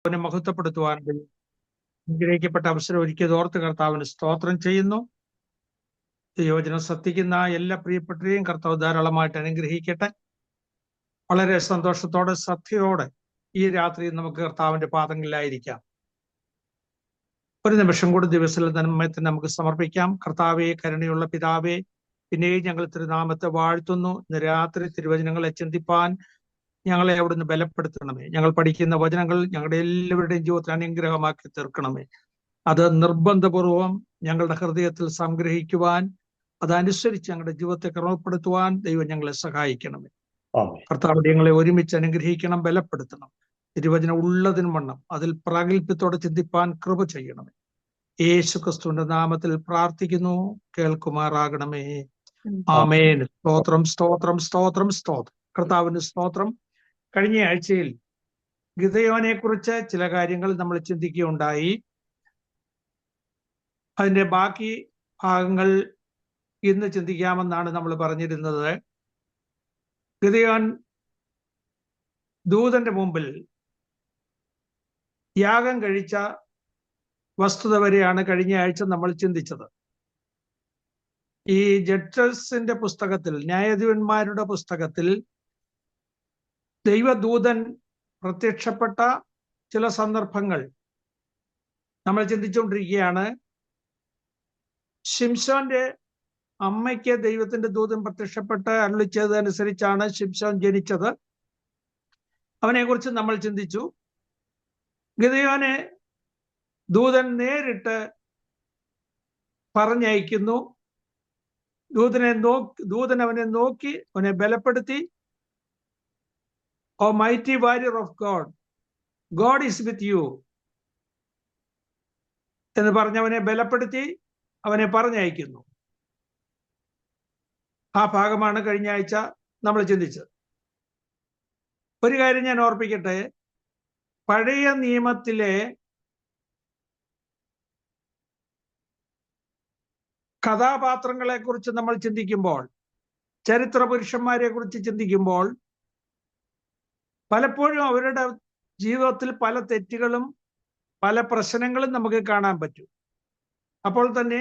അവനെ മഹത്വപ്പെടുത്തുവാൻ അനുഗ്രഹിക്കപ്പെട്ട അവസരം ഒരുക്കിയത് ഓർത്ത് കർത്താവിന് സ്തോത്രം ചെയ്യുന്നു. ദൈവവചനം ശ്രദ്ധിക്കുന്ന എല്ലാ പ്രിയപ്പെട്ടവരെയും കർത്താവ് ധാരാളമായിട്ട് അനുഗ്രഹിക്കട്ടെ. വളരെ സന്തോഷത്തോടെ ശ്രദ്ധയോടെ ഈ രാത്രി നമുക്ക് കർത്താവിന്റെ പാദങ്ങളിലായിരിക്കാം. ഒരു നിമിഷം കൂടി ദിവസത്തിൽ നന്മയത്തിന് നമുക്ക് സമർപ്പിക്കാം. കർത്താവെ, കരുണയുള്ള പിതാവേ, പിന്നെയും ഞങ്ങൾ തിരുനാമത്തെ വാഴ്ത്തുന്നു. ഇന്ന് രാത്രി തിരുവചനങ്ങളെ ചിന്തിപ്പാൻ ഞങ്ങളെ അവിടുന്ന് ബലപ്പെടുത്തണമേ. ഞങ്ങൾ പഠിക്കുന്ന വചനങ്ങൾ ഞങ്ങളുടെ എല്ലാവരുടെയും ജീവിതത്തിൽ അനുഗ്രഹമാക്കി തീർക്കണമേ. അത് നിർബന്ധപൂർവം ഞങ്ങളുടെ ഹൃദയത്തിൽ സംഗ്രഹിക്കുവാൻ, അതനുസരിച്ച് ഞങ്ങളുടെ ജീവിതത്തെ ക്രമപ്പെടുത്തുവാൻ ദൈവം ഞങ്ങളെ സഹായിക്കണമേ. കർത്താവ് ഞങ്ങളെ ഒരുമിച്ച് അനുഗ്രഹിക്കണം, ബലപ്പെടുത്തണം. തിരുവചനം ഉള്ളതിനും വണ്ണം അതിൽ പ്രാഗൽഭ്യത്തോടെ ചിന്തിപ്പാൻ കൃപ ചെയ്യണമേ. യേശു ക്രിസ്തുവിന്റെ നാമത്തിൽ പ്രാർത്ഥിക്കുന്നു, കേൾക്കുമാറാകണമേ. ആമേൻ. സ്തോത്രം, സ്തോത്രം, സ്തോത്രം, സ്തോത്രം. കർത്താവിന് സ്തോത്രം. കഴിഞ്ഞ ആഴ്ചയിൽ ഗിദെയോനെ കുറിച്ച് ചില കാര്യങ്ങൾ നമ്മൾ ചിന്തിക്കുകയുണ്ടായി. അതിന്റെ ബാക്കി ഭാഗങ്ങൾ ഇന്ന് ചിന്തിക്കാമെന്നാണ് നമ്മൾ പറഞ്ഞിരുന്നത്. ഗിദെയോൻ ദൂതന്റെ മുമ്പിൽ യാഗം കഴിച്ച വസ്തുത വരെയാണ് കഴിഞ്ഞ ആഴ്ച നമ്മൾ ചിന്തിച്ചത്. ഈ ജഡ്ജസിന്റെ പുസ്തകത്തിൽ, ന്യായാധിപന്മാരുടെ പുസ്തകത്തിൽ ദൈവദൂതൻ പ്രത്യക്ഷപ്പെട്ട ചില സന്ദർഭങ്ങൾ നമ്മൾ ചിന്തിച്ചുകൊണ്ടിരിക്കുകയാണ്. ശിംശോന്റെ അമ്മയ്ക്ക് ദൈവത്തിന്റെ ദൂതൻ പ്രത്യക്ഷപ്പെട്ട് അരുളി ചെയ്തതനുസരിച്ചാണ് ശിംശോൻ ജനിച്ചത്. അവനെ കുറിച്ച് നമ്മൾ ചിന്തിച്ചു. ഗിദെയോനെ ദൂതൻ നേരിട്ട് പറഞ്ഞയക്കുന്നു. ദൂതൻ അവനെ നോക്കി അവനെ ബലപ്പെടുത്തി. O mighty warrior of God, God is with you എന്ന് പറഞ്ഞവനെ ബലപ്പെടുത്തി അവനെ പറഞ്ഞയക്കുന്നു. ആ ഭാഗമാണ് കഴിഞ്ഞ ആഴ്ച നമ്മൾ ചിന്തിച്ചത്. ഒരു കാര്യം ഞാൻ ഓർപ്പിക്കട്ടെ. പഴയ നിയമത്തിലെ കഥാപാത്രങ്ങളെ കുറിച്ച് നമ്മൾ ചിന്തിക്കുമ്പോൾ, ചരിത്ര പുരുഷന്മാരെ കുറിച്ച് ചിന്തിക്കുമ്പോൾ, പലപ്പോഴും അവരുടെ ജീവിതത്തിൽ പല തെറ്റുകളും പല പ്രശ്നങ്ങളും നമുക്ക് കാണാൻ പറ്റും. അപ്പോൾ തന്നെ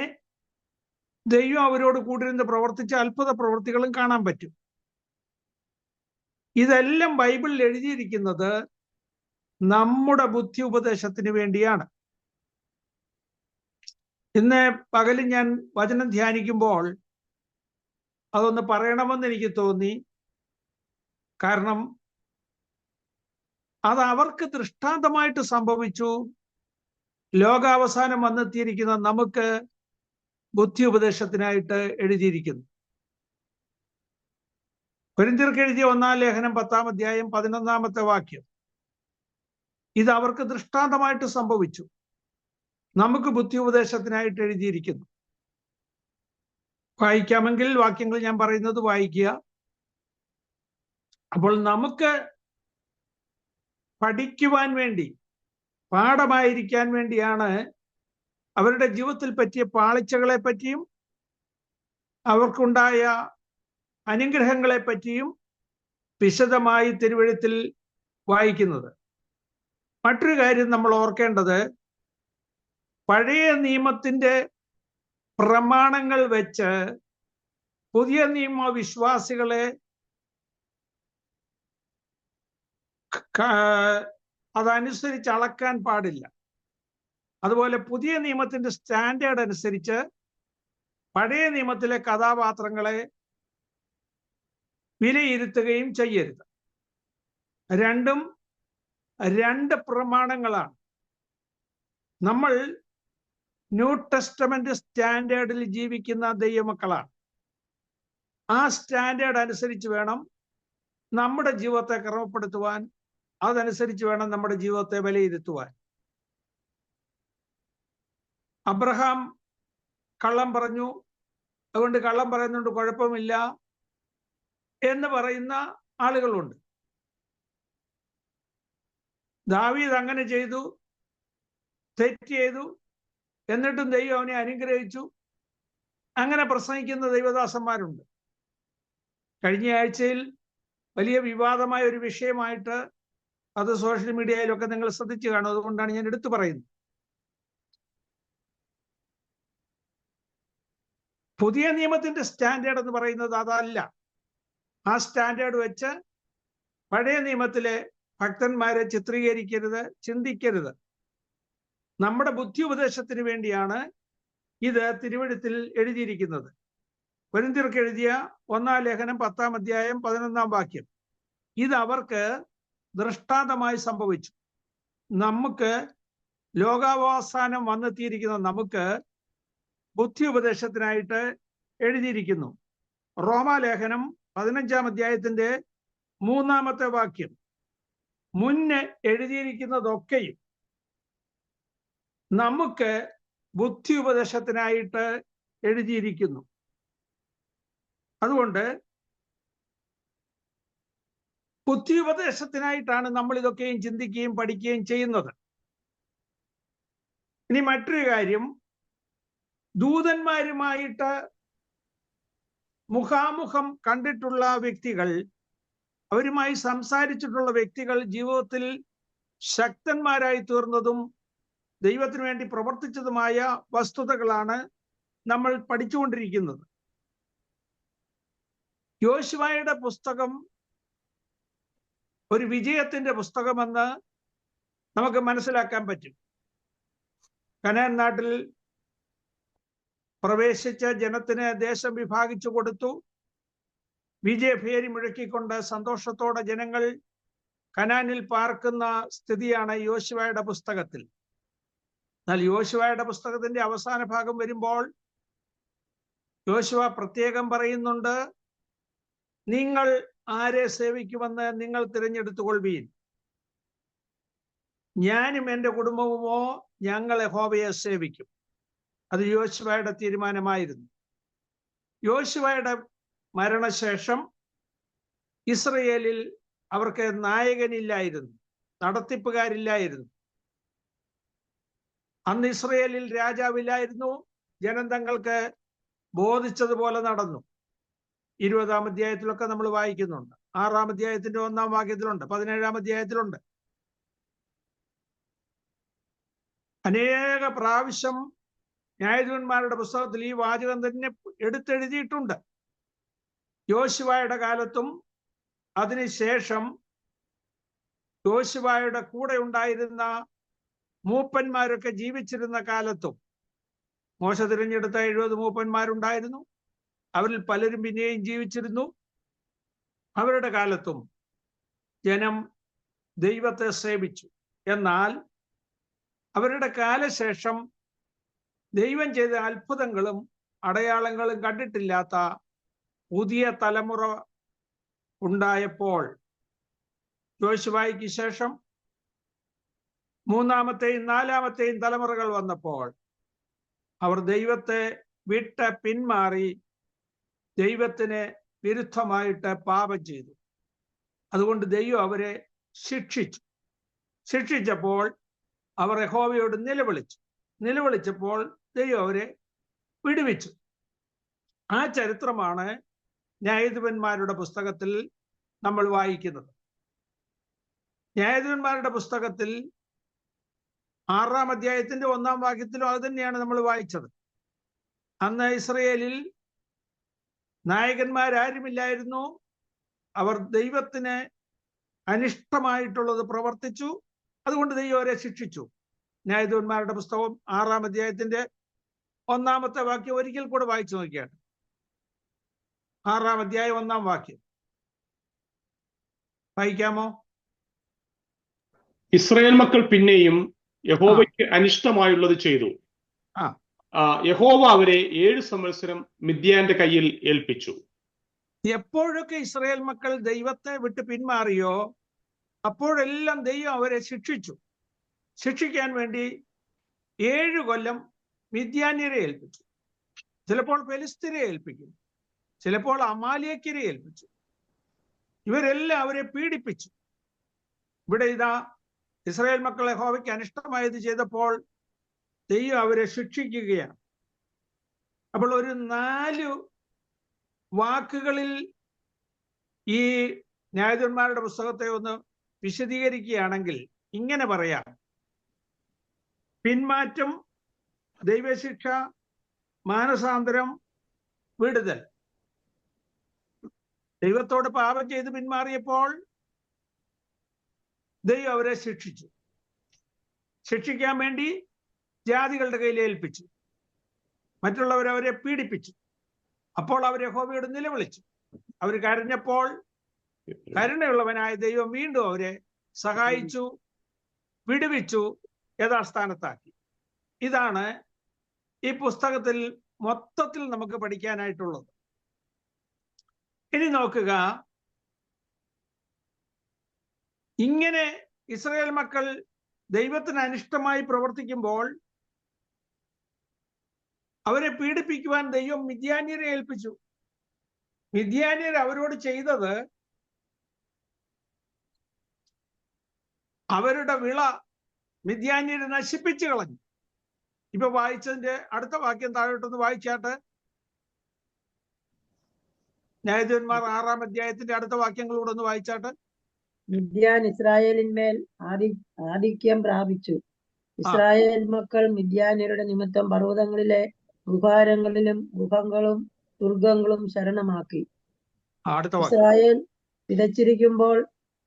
ദൈവം അവരോട് കൂടിയിരുന്ന് പ്രവർത്തിച്ച അത്ഭുത പ്രവൃത്തികളും കാണാൻ പറ്റും. ഇതെല്ലാം ബൈബിളിൽ എഴുതിയിരിക്കുന്നത് നമ്മുടെ ബുദ്ധി ഉപദേശത്തിന് വേണ്ടിയാണ്. ഇന്ന് പകലിൽ ഞാൻ വചനം ധ്യാനിക്കുമ്പോൾ അതൊന്ന് പറയണമെന്ന് എനിക്ക് തോന്നി. കാരണം അത് അവർക്ക് ദൃഷ്ടാന്തമായിട്ട് സംഭവിച്ചു. ലോകാവസാനം വന്നെത്തിയിരിക്കുന്ന നമുക്ക് ബുദ്ധി ഉപദേശത്തിനായിട്ട് എഴുതിയിരിക്കുന്നു. കൊരിന്ത്യർക്ക് എഴുതിയ 1-ാം ലേഖനം 10-ാം അധ്യായം 11-ാമത്തെ വാക്യം. ഇത് അവർക്ക് ദൃഷ്ടാന്തമായിട്ട് സംഭവിച്ചു, നമുക്ക് ബുദ്ധി ഉപദേശത്തിനായിട്ട് എഴുതിയിരിക്കുന്നു. വായിക്കാമെങ്കിൽ വാക്യങ്ങൾ ഞാൻ പറയുന്നത് വായിക്കുക. അപ്പോൾ നമുക്ക് പഠിക്കുവാൻ വേണ്ടി, പാഠമായിരിക്കാൻ വേണ്ടിയാണ് അവരുടെ ജീവിതത്തിൽ പറ്റിയ പാളിച്ചകളെ പറ്റിയും അവർക്കുണ്ടായ അനുഗ്രഹങ്ങളെ പറ്റിയും വിശദമായി തിരുവെഴുത്തിൽ വായിക്കുന്നത്. മറ്റൊരു കാര്യം നമ്മൾ ഓർക്കേണ്ടത്, പഴയ നിയമത്തിന്റെ പ്രമാണങ്ങൾ വെച്ച് പുതിയ നിയമ വിശ്വാസികളെ അതനുസരിച്ച് അളക്കാൻ പാടില്ല. അതുപോലെ പുതിയ നിയമത്തിന്റെ സ്റ്റാൻഡേർഡ് അനുസരിച്ച് പഴയ നിയമത്തിലെ കഥാപാത്രങ്ങളെ വിലയിരുത്തുകയും ചെയ്യരുത്. രണ്ടും രണ്ട് പ്രമാണങ്ങളാണ്. നമ്മൾ ന്യൂ ടെസ്റ്റമെന്റ് സ്റ്റാൻഡേർഡിൽ ജീവിക്കുന്ന ദൈവമക്കളാണ്. ആ സ്റ്റാൻഡേർഡ് അനുസരിച്ച് വേണം നമ്മുടെ ജീവിതത്തെ ക്രമപ്പെടുത്തുവാൻ, അതനുസരിച്ച് വേണം നമ്മുടെ ജീവിതത്തെ വിലയിരുത്തുവാൻ. അബ്രഹാം കള്ളം പറഞ്ഞു, അതുകൊണ്ട് കള്ളം പറയുന്നുണ്ട് കുഴപ്പമില്ല എന്ന് പറയുന്ന ആളുകളുണ്ട്. ദാവീദ് അങ്ങനെ ചെയ്തു, തെറ്റ് ചെയ്തു, എന്നിട്ടും ദൈവം അവനെ അനുഗ്രഹിച്ചു, അങ്ങനെ പ്രസംഗിക്കുന്ന ദൈവദാസന്മാരുണ്ട്. കഴിഞ്ഞ ആഴ്ചയിൽ വലിയ വിവാദമായ ഒരു വിഷയമായിട്ട് അത് സോഷ്യൽ മീഡിയയിലൊക്കെ നിങ്ങൾ ശ്രദ്ധിച്ചു കാണും. അതുകൊണ്ടാണ് ഞാൻ എടുത്തു പറയുന്നത്. പുതിയ നിയമത്തിന്റെ സ്റ്റാൻഡേർഡ് എന്ന് പറയുന്നത് അതല്ല. ആ സ്റ്റാൻഡേർഡ് വെച്ച് പഴയ നിയമത്തിലെ ഭക്തന്മാരെ ചിത്രീകരിക്കരുത്, ചിന്തിക്കരുത്. നമ്മുടെ ബുദ്ധി ഉപദേശത്തിന് വേണ്ടിയാണ് ഇത് തിരുവെഴുത്തിൽ എഴുതിയിരിക്കുന്നത്. കൊരിന്ത്യർക്ക് എഴുതിയ 1-ാം ലേഖനം 10-ാം അധ്യായം 11-ാം വാക്യം. ഇത് അവർക്ക് ദൃഷ്ടാന്തമായി സംഭവിച്ചു. നമുക്ക് ലോകാവസാനം വന്നെത്തിയിരിക്കുന്ന നമുക്ക് ബുദ്ധി ഉപദേശത്തിനായിട്ട് എഴുതിയിരിക്കുന്നു. റോമാലേഖനം 15-ാം അധ്യായത്തിന്റെ 3-ാമത്തെ വാക്യം. മുന്നേ എഴുതിയിരിക്കുന്നതൊക്കെയും നമുക്ക് ബുദ്ധി ഉപദേശത്തിനായിട്ട് എഴുതിയിരിക്കുന്നു. അതുകൊണ്ട് ബുദ്ധി ഉപദേശത്തിനായിട്ടാണ് നമ്മൾ ഇതൊക്കെയും ചിന്തിക്കുകയും പഠിക്കുകയും ചെയ്യുന്നത്. ഇനി മറ്റൊരു കാര്യം, ദൂതന്മാരുമായിട്ട് മുഖാമുഖം കണ്ടിട്ടുള്ള വ്യക്തികൾ, അവരുമായി സംസാരിച്ചിട്ടുള്ള വ്യക്തികൾ ജീവിതത്തിൽ ശക്തന്മാരായി തീർന്നതും ദൈവത്തിന് വേണ്ടി പ്രവർത്തിച്ചതുമായ വസ്തുതകളാണ് നമ്മൾ പഠിച്ചുകൊണ്ടിരിക്കുന്നത്. യോശുവയുടെ പുസ്തകം ഒരു വിജയത്തിന്റെ പുസ്തകമെന്ന് നമുക്ക് മനസ്സിലാക്കാൻ പറ്റും. കനാൻ നാട്ടിൽ പ്രവേശിച്ച ജനത്തിന് ദേശം വിഭാഗിച്ചു കൊടുത്തു. വിജയഭേരി മുഴക്കിക്കൊണ്ട് സന്തോഷത്തോടെ ജനങ്ങൾ കനാനിൽ പാർക്കുന്ന സ്ഥിതിയാണ് യോശുവയുടെ പുസ്തകത്തിൽ. എന്നാൽ യോശുവയുടെ പുസ്തകത്തിന്റെ അവസാന ഭാഗം വരുമ്പോൾ യോശുവ പ്രത്യേകം പറയുന്നുണ്ട്, നിങ്ങൾ ആരെ സേവിക്കുമെന്ന് നിങ്ങൾ തിരഞ്ഞെടുത്തുകൊള്ളുവീൻ. ഞാനും എൻ്റെ കുടുംബവുമോ ഞങ്ങൾ യഹോവയെ സേവിക്കും. അത് യോശുവയുടെ തീരുമാനമായിരുന്നു. യോശുവയുടെ മരണശേഷം ഇസ്രയേലിൽ അവർക്ക് നായകനില്ലായിരുന്നു, നടത്തിപ്പുകാരില്ലായിരുന്നു. അന്ന് ഇസ്രയേലിൽ രാജാവില്ലായിരുന്നു. ജനം തങ്ങൾക്ക് ബോധിച്ചതുപോലെ നടന്നു. 20-ാം അധ്യായത്തിലൊക്കെ നമ്മൾ വായിക്കുന്നുണ്ട്. 6-ാം അധ്യായത്തിന്റെ 1-ാം വാക്യത്തിലുണ്ട്, 17-ാം അധ്യായത്തിലുണ്ട്. അനേക പ്രാവശ്യം ന്യായാധിപന്മാരുടെ പുസ്തകത്തിൽ ഈ വാചകം തന്നെ എടുത്തെഴുതിയിട്ടുണ്ട്. യോശുവയുടെ കാലത്തും അതിനുശേഷം യോശുവയുടെ കൂടെ ഉണ്ടായിരുന്ന മൂപ്പന്മാരൊക്കെ ജീവിച്ചിരുന്ന കാലത്തും, മോശ തിരഞ്ഞെടുത്ത 70 മൂപ്പന്മാരുണ്ടായിരുന്നു. അവരിൽ പലരും പിന്നെയും ജീവിച്ചിരുന്നു. അവരുടെ കാലത്തും ജനം ദൈവത്തെ സേവിച്ചു. എന്നാൽ അവരുടെ കാലശേഷം ദൈവം ചെയ്ത അത്ഭുതങ്ങളും അടയാളങ്ങളും കണ്ടിട്ടില്ലാത്ത പുതിയ തലമുറ ഉണ്ടായപ്പോൾ, യോശുവയ്ക്ക് ശേഷം 3-ാമത്തെയും 4-ാമത്തെയും തലമുറകൾ വന്നപ്പോൾ അവർ ദൈവത്തെ വിട്ട് പിന്മാറി ദൈവത്തിന് വിരുദ്ധമായിട്ട് പാപം ചെയ്തു. അതുകൊണ്ട് ദൈവം അവരെ ശിക്ഷിച്ചു. ശിക്ഷിച്ചപ്പോൾ അവർ യഹോവയോട് നിലവിളിച്ചപ്പോൾ ദൈവം അവരെ വിടുവിച്ചു. ആ ചരിത്രമാണ് ന്യായാധിപന്മാരുടെ പുസ്തകത്തിൽ നമ്മൾ വായിക്കുന്നത്. ന്യായാധിപന്മാരുടെ പുസ്തകത്തിൽ 6-ാം അധ്യായത്തിന്റെ 1-ാം വാക്യത്തിലും അത് തന്നെയാണ് നമ്മൾ വായിച്ചത്. അന്ന് ഇസ്രയേലിൽ നായകന്മാരാരുമില്ലായിരുന്നു. അവർ ദൈവത്തിന് അനിഷ്ടമായിട്ടുള്ളത് പ്രവർത്തിച്ചു. അതുകൊണ്ട് ദൈവം അവരെ ശിക്ഷിച്ചു. ന്യായാധിപന്മാരുടെ പുസ്തകം 6-ാം അധ്യായത്തിന്റെ 1-ാമത്തെ വാക്യം ഒരിക്കൽ കൂടെ വായിച്ചു നോക്കിയാണ്. 6-ാം അധ്യായം 1-ാം വാക്യം വായിക്കാമോ? ഇസ്രായേൽ മക്കൾ പിന്നെയും യഹോവയ്ക്ക് അനിഷ്ടമായുള്ളത് ചെയ്തു. യഹോവ അവരെ 7 സംവത്സരം മിദ്യാന്റെ കയ്യിൽ ഏൽപ്പിച്ചു. എപ്പോഴൊക്കെ ഇസ്രായേൽ മക്കൾ ദൈവത്തെ വിട്ട് പിന്മാറിയോ അപ്പോഴെല്ലാം ദൈവം അവരെ ശിക്ഷിച്ചു. ശിക്ഷിക്കാൻ വേണ്ടി 7 കൊല്ലം മിദ്യാന്യരെ ഏൽപ്പിച്ചു. ചിലപ്പോൾ ഫെലിസ്ത്യരെ ഏൽപ്പിക്കും, ചിലപ്പോൾ അമാലേക്യരെ ഏൽപ്പിച്ചു. ഇവരെല്ലാം അവരെ പീഡിപ്പിച്ചു. ഇവിടെ ഇതാ ഇസ്രായേൽ മക്കൾ യഹോവയ്ക്ക് അനിഷ്ടമായത് ചെയ്തപ്പോൾ ദൈവം അവരെ ശിക്ഷിക്കുകയാണ്. അപ്പോൾ ഒരു 4 വാക്കുകളിൽ ഈ ന്യായാധിപന്മാരുടെ പുസ്തകത്തെ ഒന്ന് വിശദീകരിക്കുകയാണെങ്കിൽ ഇങ്ങനെ പറയാം: പിന്മാറ്റം, ദൈവശിക്ഷ, മാനസാന്തരം, വിടുതൽ. ദൈവത്തോട് പാപം ചെയ്ത് പിന്മാറിയപ്പോൾ ദൈവം അവരെ ശിക്ഷിച്ചു. ശിക്ഷിക്കാൻ വേണ്ടി ജാതികളുടെ കയ്യിൽ ഏൽപ്പിച്ചു. മറ്റുള്ളവരവരെ പീഡിപ്പിച്ചു. അപ്പോൾ അവർ യഹോവയോട് നിലവിളിച്ചു. അവർ കരഞ്ഞപ്പോൾ കരുണയുള്ളവനായ ദൈവം വീണ്ടും അവരെ സഹായിച്ചു, വിടുവിച്ചു, യഥാസ്ഥാനത്താക്കി. ഇതാണ് ഈ പുസ്തകത്തിൽ മൊത്തത്തിൽ നമുക്ക് പഠിക്കാനായിട്ടുള്ളത്. ഇനി നോക്കുക, ഇങ്ങനെ ഇസ്രായേൽ മക്കൾ ദൈവത്തിന് അനിഷ്ടമായി പ്രവർത്തിക്കുമ്പോൾ അവരെ പീഡിപ്പിക്കുവാൻ ദൈവം മിദ്യാന്യരെ ഏൽപ്പിച്ചു. മിദ്യാന്യർ അവരോട് ചെയ്തത് അവരുടെ വിള മിദ്യാന്യരെ നശിപ്പിച്ചു കളഞ്ഞു. ഇപ്പൊ വായിച്ചതിന്റെ അടുത്ത വാക്യം താഴോട്ടൊന്ന് വായിച്ചാട്ട്. ന്യായാധിപന്മാർ 6-ാം അധ്യായത്തിന്റെ അടുത്ത വാക്യങ്ങൾ കൂടെ ഒന്ന് വായിച്ചാട്ട്. മിദ്യാൻ ഇസ്രായേലിന്മേൽ ആധിക്യം പ്രാപിച്ചു. ഇസ്രായേൽ മക്കൾ മിദ്യാന്യരുടെ നിമിത്തം പർവ്വതങ്ങളിലെ ഗുഹാരങ്ങളിലും ഗുഹങ്ങളും ദുർഗങ്ങളും ശരണമാക്കി. ഇസ്രായേൽ വിതച്ചിരിക്കുമ്പോൾ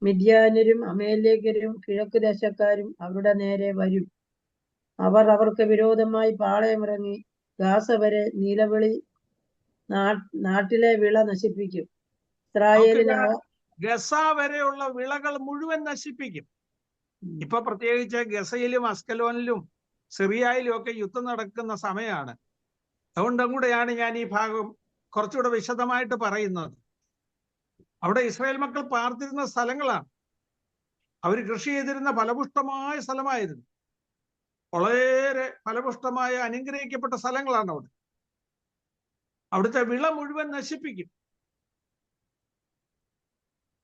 മിദ്യാന്യരും അമേലേക്കരും കിഴക്ക് ദേശക്കാരും അവരുടെ നേരെ വരും. അവർ അവർക്ക് വിരോധമായി പാളയമിറങ്ങി ഗാസ വരെ നിലവിളി നാട്ടിലെ വിള നശിപ്പിക്കും. ഇസ്രായേലിന് ഗസ വരെയുള്ള വിളകൾ മുഴുവൻ നശിപ്പിക്കും. ഇപ്പൊ പ്രത്യേകിച്ച് ഗസയിലും അസ്കലോനിലും സിറിയയിലും ഒക്കെ യുദ്ധം നടക്കുന്ന സമയമാണ്. അതുകൊണ്ടും കൂടെയാണ് ഞാൻ ഈ ഭാഗം കുറച്ചുകൂടെ വിശദമായിട്ട് പറയുന്നത്. അവിടെ ഇസ്രായേൽ മക്കൾ പാർത്തിരുന്ന സ്ഥലങ്ങളാണ്. അവർ കൃഷി ചെയ്തിരുന്ന ഫലപുഷ്ടമായ സ്ഥലമായിരുന്നു. വളരെ ഫലപുഷ്ടമായ അനുഗ്രഹിക്കപ്പെട്ട സ്ഥലങ്ങളാണ് അവിടെ. അവിടുത്തെ വിള മുഴുവൻ നശിപ്പിക്കും.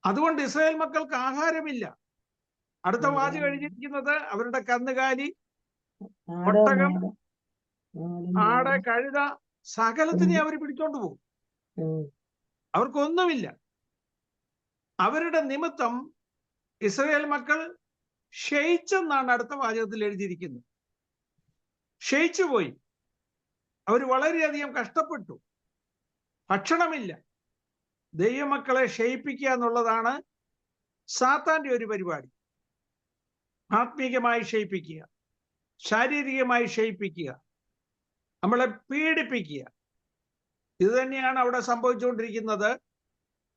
അതുകൊണ്ട് ഇസ്രായേൽ മക്കൾക്ക് ആഹാരമില്ല. അടുത്ത വാചകം കഴിഞ്ഞിരിക്കുന്നത് അവരുടെ കന്നുകാലി, ഒട്ടകം, ആട്, കഴുത സകലത്തിനെ അവർ പിടിച്ചോണ്ട് പോകും. അവർക്കൊന്നുമില്ല. അവരുടെ നിമിത്തം ഇസ്രായേൽ മക്കൾ ക്ഷയിച്ചെന്നാണ് അടുത്ത വാചകത്തിൽ എഴുതിയിരിക്കുന്നത്. ക്ഷയിച്ചുപോയി. അവർ വളരെയധികം കഷ്ടപ്പെട്ടു. ഭക്ഷണമില്ല. ദൈവമക്കളെ ക്ഷയിപ്പിക്കുക എന്നുള്ളതാണ് സാത്താന്റെ ഒരു പരിപാടി. ആത്മീകമായി ക്ഷയിപ്പിക്കുക, ശാരീരികമായി ക്ഷയിപ്പിക്കുക, നമ്മളെ പീഡിപ്പിക്കുക. ഇത് തന്നെയാണ് അവിടെ സംഭവിച്ചുകൊണ്ടിരിക്കുന്നത്.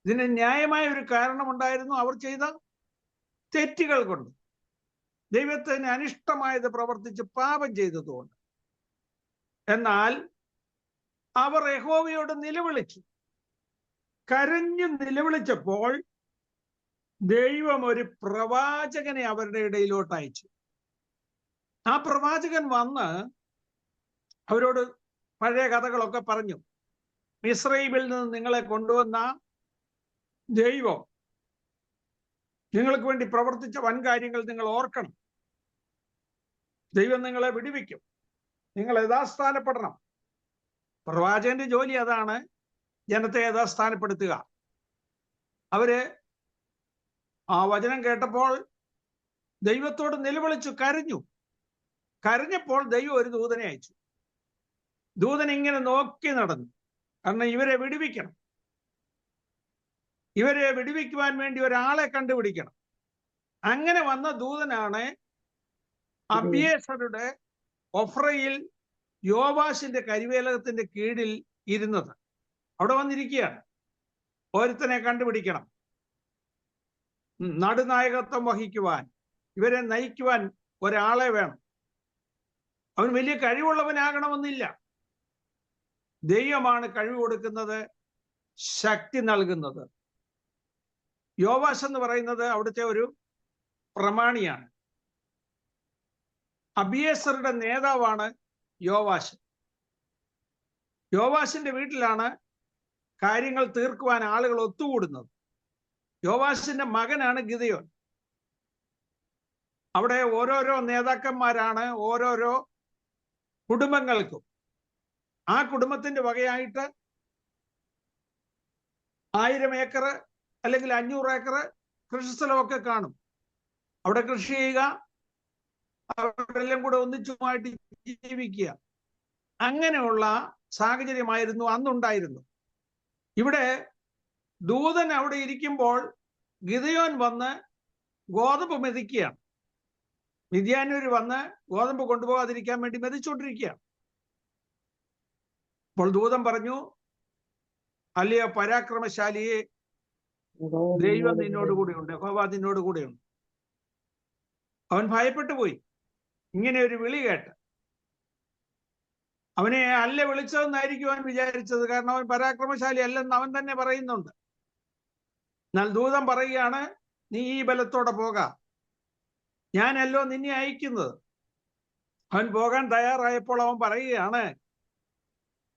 ഇതിന് ന്യായമായ ഒരു കാരണമുണ്ടായിരുന്നു. അവർ ചെയ്ത തെറ്റുകൾ കൊണ്ട്, ദൈവത്തിന് അനിഷ്ടമായത് പ്രവർത്തിച്ച് പാപം ചെയ്തതുകൊണ്ട്. എന്നാൽ അവർ യഹോവയോട് നിലവിളിച്ചു. കരഞ്ഞു നിലവിളിച്ചപ്പോൾ ദൈവം ഒരു പ്രവാചകനെ അവരുടെ ഇടയിലോട്ട് അയച്ചു. ആ പ്രവാചകൻ വന്ന് അവരോട് പഴയ കഥകളൊക്കെ പറഞ്ഞു. മിസ്രയീമിൽ നിന്ന് നിങ്ങളെ കൊണ്ടുവന്ന ദൈവം നിങ്ങൾക്ക് വേണ്ടി പ്രവർത്തിച്ച വൻകാര്യങ്ങൾ നിങ്ങൾ ഓർക്കണം. ദൈവം നിങ്ങളെ വിടുവിക്കും. നിങ്ങൾ യഥാസ്ഥാനപ്പെടണം. പ്രവാചകന്റെ ജോലി അതാണ്, ജനത്തെ യഥാസ്ഥാനപ്പെടുത്തുക. അവര് ആ വചനം കേട്ടപ്പോൾ ദൈവത്തോട് നിലവിളിച്ചു, കരഞ്ഞു. കരഞ്ഞപ്പോൾ ദൈവം ഒരു ദൂതനെ അയച്ചു. ദൂതൻ ഇങ്ങനെ നോക്കി നടന്നു. കാരണം ഇവരെ വിടുവിക്കണം. ഇവരെ വിടുവിക്കുവാൻ വേണ്ടി ഒരാളെ കണ്ടുപിടിക്കണം. അങ്ങനെ വന്ന ദൂതനാണ് അബിയേസരുടെ ഒഫ്രയിൽ യോവാശിന്റെ കരിവേലകത്തിന്റെ കീഴിൽ ഇരുന്നത്. അവിടെ വന്നിരിക്കുകയാണ്. ഒരുത്തനെ കണ്ടുപിടിക്കണം, നടുനായകത്വം വഹിക്കുവാൻ, ഇവരെ നയിക്കുവാൻ ഒരാളെ വേണം. അവൻ വലിയ കഴിവുള്ളവനാകണമെന്നില്ല. ദൈവമാണ് കഴിവ് കൊടുക്കുന്നത്, ശക്തി നൽകുന്നത്. യോവാശ് എന്ന് പറയുന്നത് അവിടുത്തെ ഒരു പ്രമാണിയാണ്. അബിയേസറുടെ നേതാവാണ് യോവാശ്. യോവാശിന്റെ വീട്ടിലാണ് കാര്യങ്ങൾ തീർക്കുവാൻ ആളുകൾ ഒത്തുകൂടുന്നത്. യോവാശിന്റെ മകനാണ് ഗിദെയോൻ. അവിടെ ഓരോരോ നേതാക്കന്മാരാണ് ഓരോരോ കുടുംബങ്ങൾക്കും. ആ കുടുംബത്തിന്റെ വകയായിട്ട് 1000 ഏക്കർ അല്ലെങ്കിൽ 500 ഏക്കർ കൃഷിസ്ഥലമൊക്കെ കാണും. അവിടെ കൃഷി ചെയ്യുക, അവരെല്ലാം കൂടെ ഒന്നിച്ചുമായിട്ട് ജീവിക്കുക. അങ്ങനെയുള്ള സാഹചര്യമായിരുന്നു അന്നുണ്ടായിരുന്നു. ഇവിടെ ദൂതൻ അവിടെ ഇരിക്കുമ്പോൾ ഗിദെയോൻ വന്ന് ഗോതമ്പ് മെതിക്കുകയാണ്. മിദ്യാന്യർ വന്ന് ഗോതമ്പ് കൊണ്ടുപോകാതിരിക്കാൻ വേണ്ടി മെതിച്ചുകൊണ്ടിരിക്കുകയാണ്. അപ്പോൾ ദൂതൻ പറഞ്ഞു, അല്ലയോ പരാക്രമശാലിയെ, ദൈവം നിന്നോട് കൂടെയുണ്ട്, യഹോവ നിന്നോട് കൂടെയുണ്ട്. അവൻ ഭയപ്പെട്ടു പോയി ഇങ്ങനെ ഒരു വിളി കേട്ട്. അവനെ അല്ല വിളിച്ചതെന്നായിരിക്കും അവൻ വിചാരിച്ചത്, കാരണം അവൻ പരാക്രമശാലി അല്ലെന്ന് അവൻ തന്നെ പറയുന്നുണ്ട്. എന്നാൽ ദൂതൻ പറയുകയാണ്, നീ ഈ ബലത്തോടെ പോകാം, ഞാനല്ലോ നിന്നെ അയക്കുന്നത്. അവൻ പോകാൻ തയ്യാറായപ്പോൾ അവൻ പറയുകയാണ്,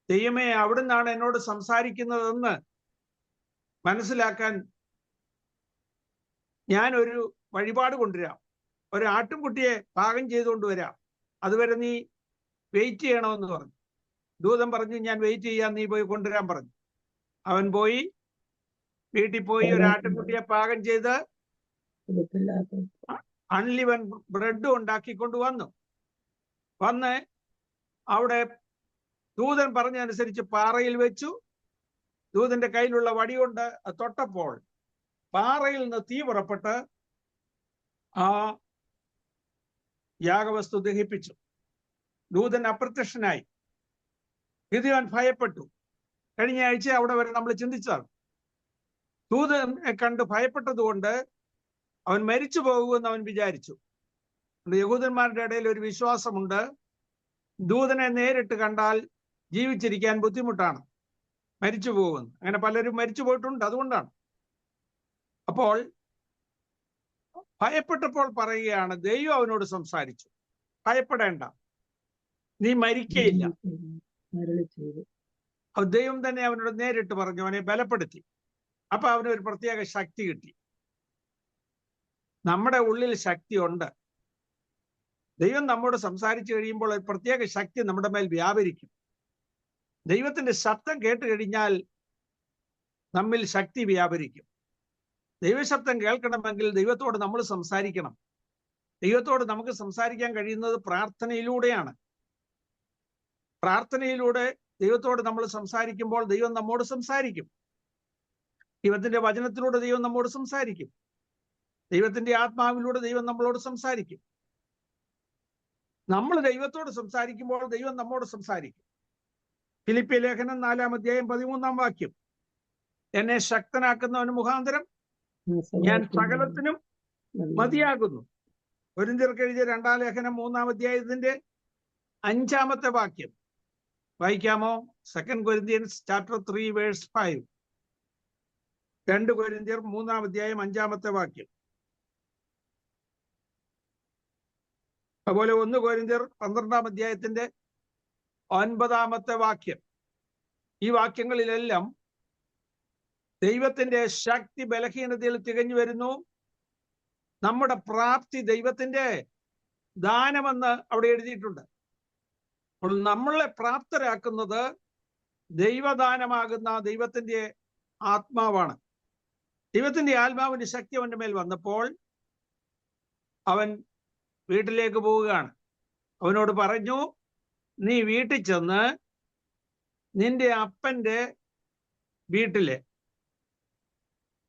ദൈവമേ, അവിടുന്നാണ് എന്നോട് സംസാരിക്കുന്നതെന്ന് മനസ്സിലാക്കാൻ ഞാൻ ഒരു വഴിപാട് കൊണ്ടുവരാം, ഒരു ആട്ടിൻകുട്ടിയെ പാകം ചെയ്തുകൊണ്ട് വരാം, അതുവരെ നീ വെയിറ്റ് ചെയ്യണമെന്ന് പറഞ്ഞു. ദൂതൻ പറഞ്ഞു, ഞാൻ വെയിറ്റ് ചെയ്യാൻ, നീ പോയി കൊണ്ടുവരാൻ പറഞ്ഞു. അവൻ പോയി വീട്ടിൽ പോയി ഒരു ആട്ടിൻകുട്ടിയെ പാകം ചെയ്ത് അൺലിവൻ ബ്രെഡ് ഉണ്ടാക്കിക്കൊണ്ട് വന്ന് അവിടെ ദൂതൻ പറഞ്ഞതനുസരിച്ച് പാറയിൽ വെച്ചു. ദൂതന്റെ കയ്യിലുള്ള വടി കൊണ്ട് തൊട്ടപ്പോൾ പാറയിൽ നിന്ന് തീ പുറപ്പെട്ട് ആ യാഗവസ്തു ദഹിപ്പിച്ചു. ദൂതൻ അപ്രത്യക്ഷനായി. ഗിദെയോൻ ഭയപ്പെട്ടു. കഴിഞ്ഞ ആഴ്ച അവിടെ വരെ നമ്മൾ ചിന്തിച്ചതാണ്. ദൂതനെ കണ്ട് ഭയപ്പെട്ടതുകൊണ്ട് അവൻ മരിച്ചു പോകുമെന്ന് അവൻ വിചാരിച്ചു. യഹൂദന്മാരുടെ ഇടയിൽ ഒരു വിശ്വാസമുണ്ട്, ദൂതനെ നേരിട്ട് കണ്ടാൽ ജീവിച്ചിരിക്കാൻ ബുദ്ധിമുട്ടാണ്, മരിച്ചു പോകുമെന്ന്. അങ്ങനെ പലരും മരിച്ചു പോയിട്ടുണ്ട്, അതുകൊണ്ടാണ്. അപ്പോൾ ഭയപ്പെട്ടപ്പോൾ പറയുകയാണ്, ദൈവം അവനോട് സംസാരിച്ചു, ഭയപ്പെടേണ്ട, നീ മരിക്കയില്ല. ദൈവം തന്നെ അവനോട് നേരിട്ട് പറഞ്ഞു, അവനെ ബലപ്പെടുത്തി. അപ്പൊ അവനൊരു പ്രത്യേക ശക്തി കിട്ടി. നമ്മുടെ ഉള്ളിൽ ശക്തിയുണ്ട്. ദൈവം നമ്മോട് സംസാരിച്ചു കഴിയുമ്പോൾ ഒരു പ്രത്യേക ശക്തി നമ്മുടെ മേൽ വ്യാപരിക്കും. ദൈവത്തിന്റെ ശബ്ദം കേട്ട് കഴിഞ്ഞാൽ നമ്മിൽ ശക്തി വ്യാപരിക്കും. ദൈവശബ്ദം കേൾക്കണമെങ്കിൽ ദൈവത്തോട് നമ്മൾ സംസാരിക്കണം. ദൈവത്തോട് നമുക്ക് സംസാരിക്കാൻ കഴിയുന്നത് പ്രാർത്ഥനയിലൂടെയാണ്. പ്രാർത്ഥനയിലൂടെ ദൈവത്തോട് നമ്മൾ സംസാരിക്കുമ്പോൾ ദൈവം നമ്മോട് സംസാരിക്കും. ദൈവത്തിന്റെ വചനത്തിലൂടെ ദൈവം നമ്മോട് സംസാരിക്കും. ദൈവത്തിന്റെ ആത്മാവിലൂടെ ദൈവം നമ്മളോട് സംസാരിക്കും. നമ്മൾ ദൈവത്തോട് സംസാരിക്കുമ്പോൾ ദൈവം നമ്മോട് സംസാരിക്കും. ഫിലിപ്പിയ ലേഖനം 4:13 എന്നെ ശക്തനാക്കുന്നവന് മുഖാന്തരം ഞാൻ സകലത്തിനും മതിയാകുന്നു. കൊരിന്ത്യർക്ക് എഴുതിയ 2 ലേഖനം 3:5 വായിക്കാമോ? 2 Corinthians chapter 3 verse 5. 2 കൊരിന്ത്യർ 3:5 അതുപോലെ 1 കൊരിന്ത്യർ 12:9 ഈ വാക്യങ്ങളിലെല്ലാം ദൈവത്തിന്റെ ശക്തി ബലഹീനതയിൽ തികഞ്ഞു വരുന്നു. നമ്മുടെ പ്രാപ്തി ദൈവത്തിന്റെ ദാനമെന്ന് അവിടെ എഴുതിയിട്ടുണ്ട്. അപ്പോൾ നമ്മളെ പ്രാപ്തരാക്കുന്നത് ദൈവദാനമാകുന്ന ദൈവത്തിന്റെ ആത്മാവാണ്. ദൈവത്തിന്റെ ആത്മാവിന്റെ ശക്തി അവന്റെ മേൽ വന്നപ്പോൾ അവൻ വീട്ടിലേക്ക് പോവുകയാണ്. അവനോട് പറഞ്ഞു, നീ വീട്ടിൽ ചെന്ന് നിന്റെ അപ്പന്റെ വീട്ടിലെ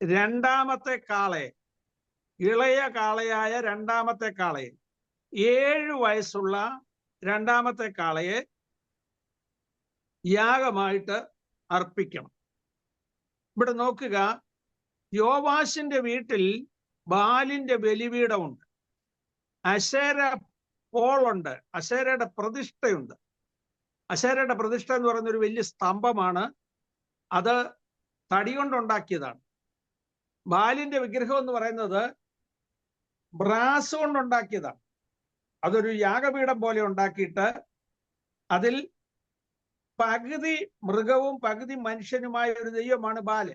രണ്ടാമത്തെ കാളയെ, ഇളയ കാളയായ രണ്ടാമത്തെ കാളയെ, 7 വയസ്സുള്ള രണ്ടാമത്തെ കാളയെ യാഗമായിട്ട് അർപ്പിക്കണം. ഇവിടെ നോക്കുക, യോവാശിന്റെ വീട്ടിൽ ബാലിന്റെ ബലിപീഠമുണ്ട്, അശേര പോളുണ്ട്, അശേരയുടെ പ്രതിഷ്ഠയുണ്ട്. അശേരയുടെ പ്രതിഷ്ഠ എന്ന് പറയുന്ന ഒരു വലിയ സ്തംഭമാണ്. അത് തടി കൊണ്ടുണ്ടാക്കിയതാണ്. ബാലിന്റെ വിഗ്രഹം എന്ന് പറയുന്നത് ബ്രാസ് കൊണ്ടുണ്ടാക്കിയതാണ്. അതൊരു യാഗപീഠം പോലെ ഉണ്ടാക്കിയിട്ട് അതിൽ പകുതി മൃഗവും പകുതി മനുഷ്യനുമായ ഒരു ദൈവമാണ് ബാല്.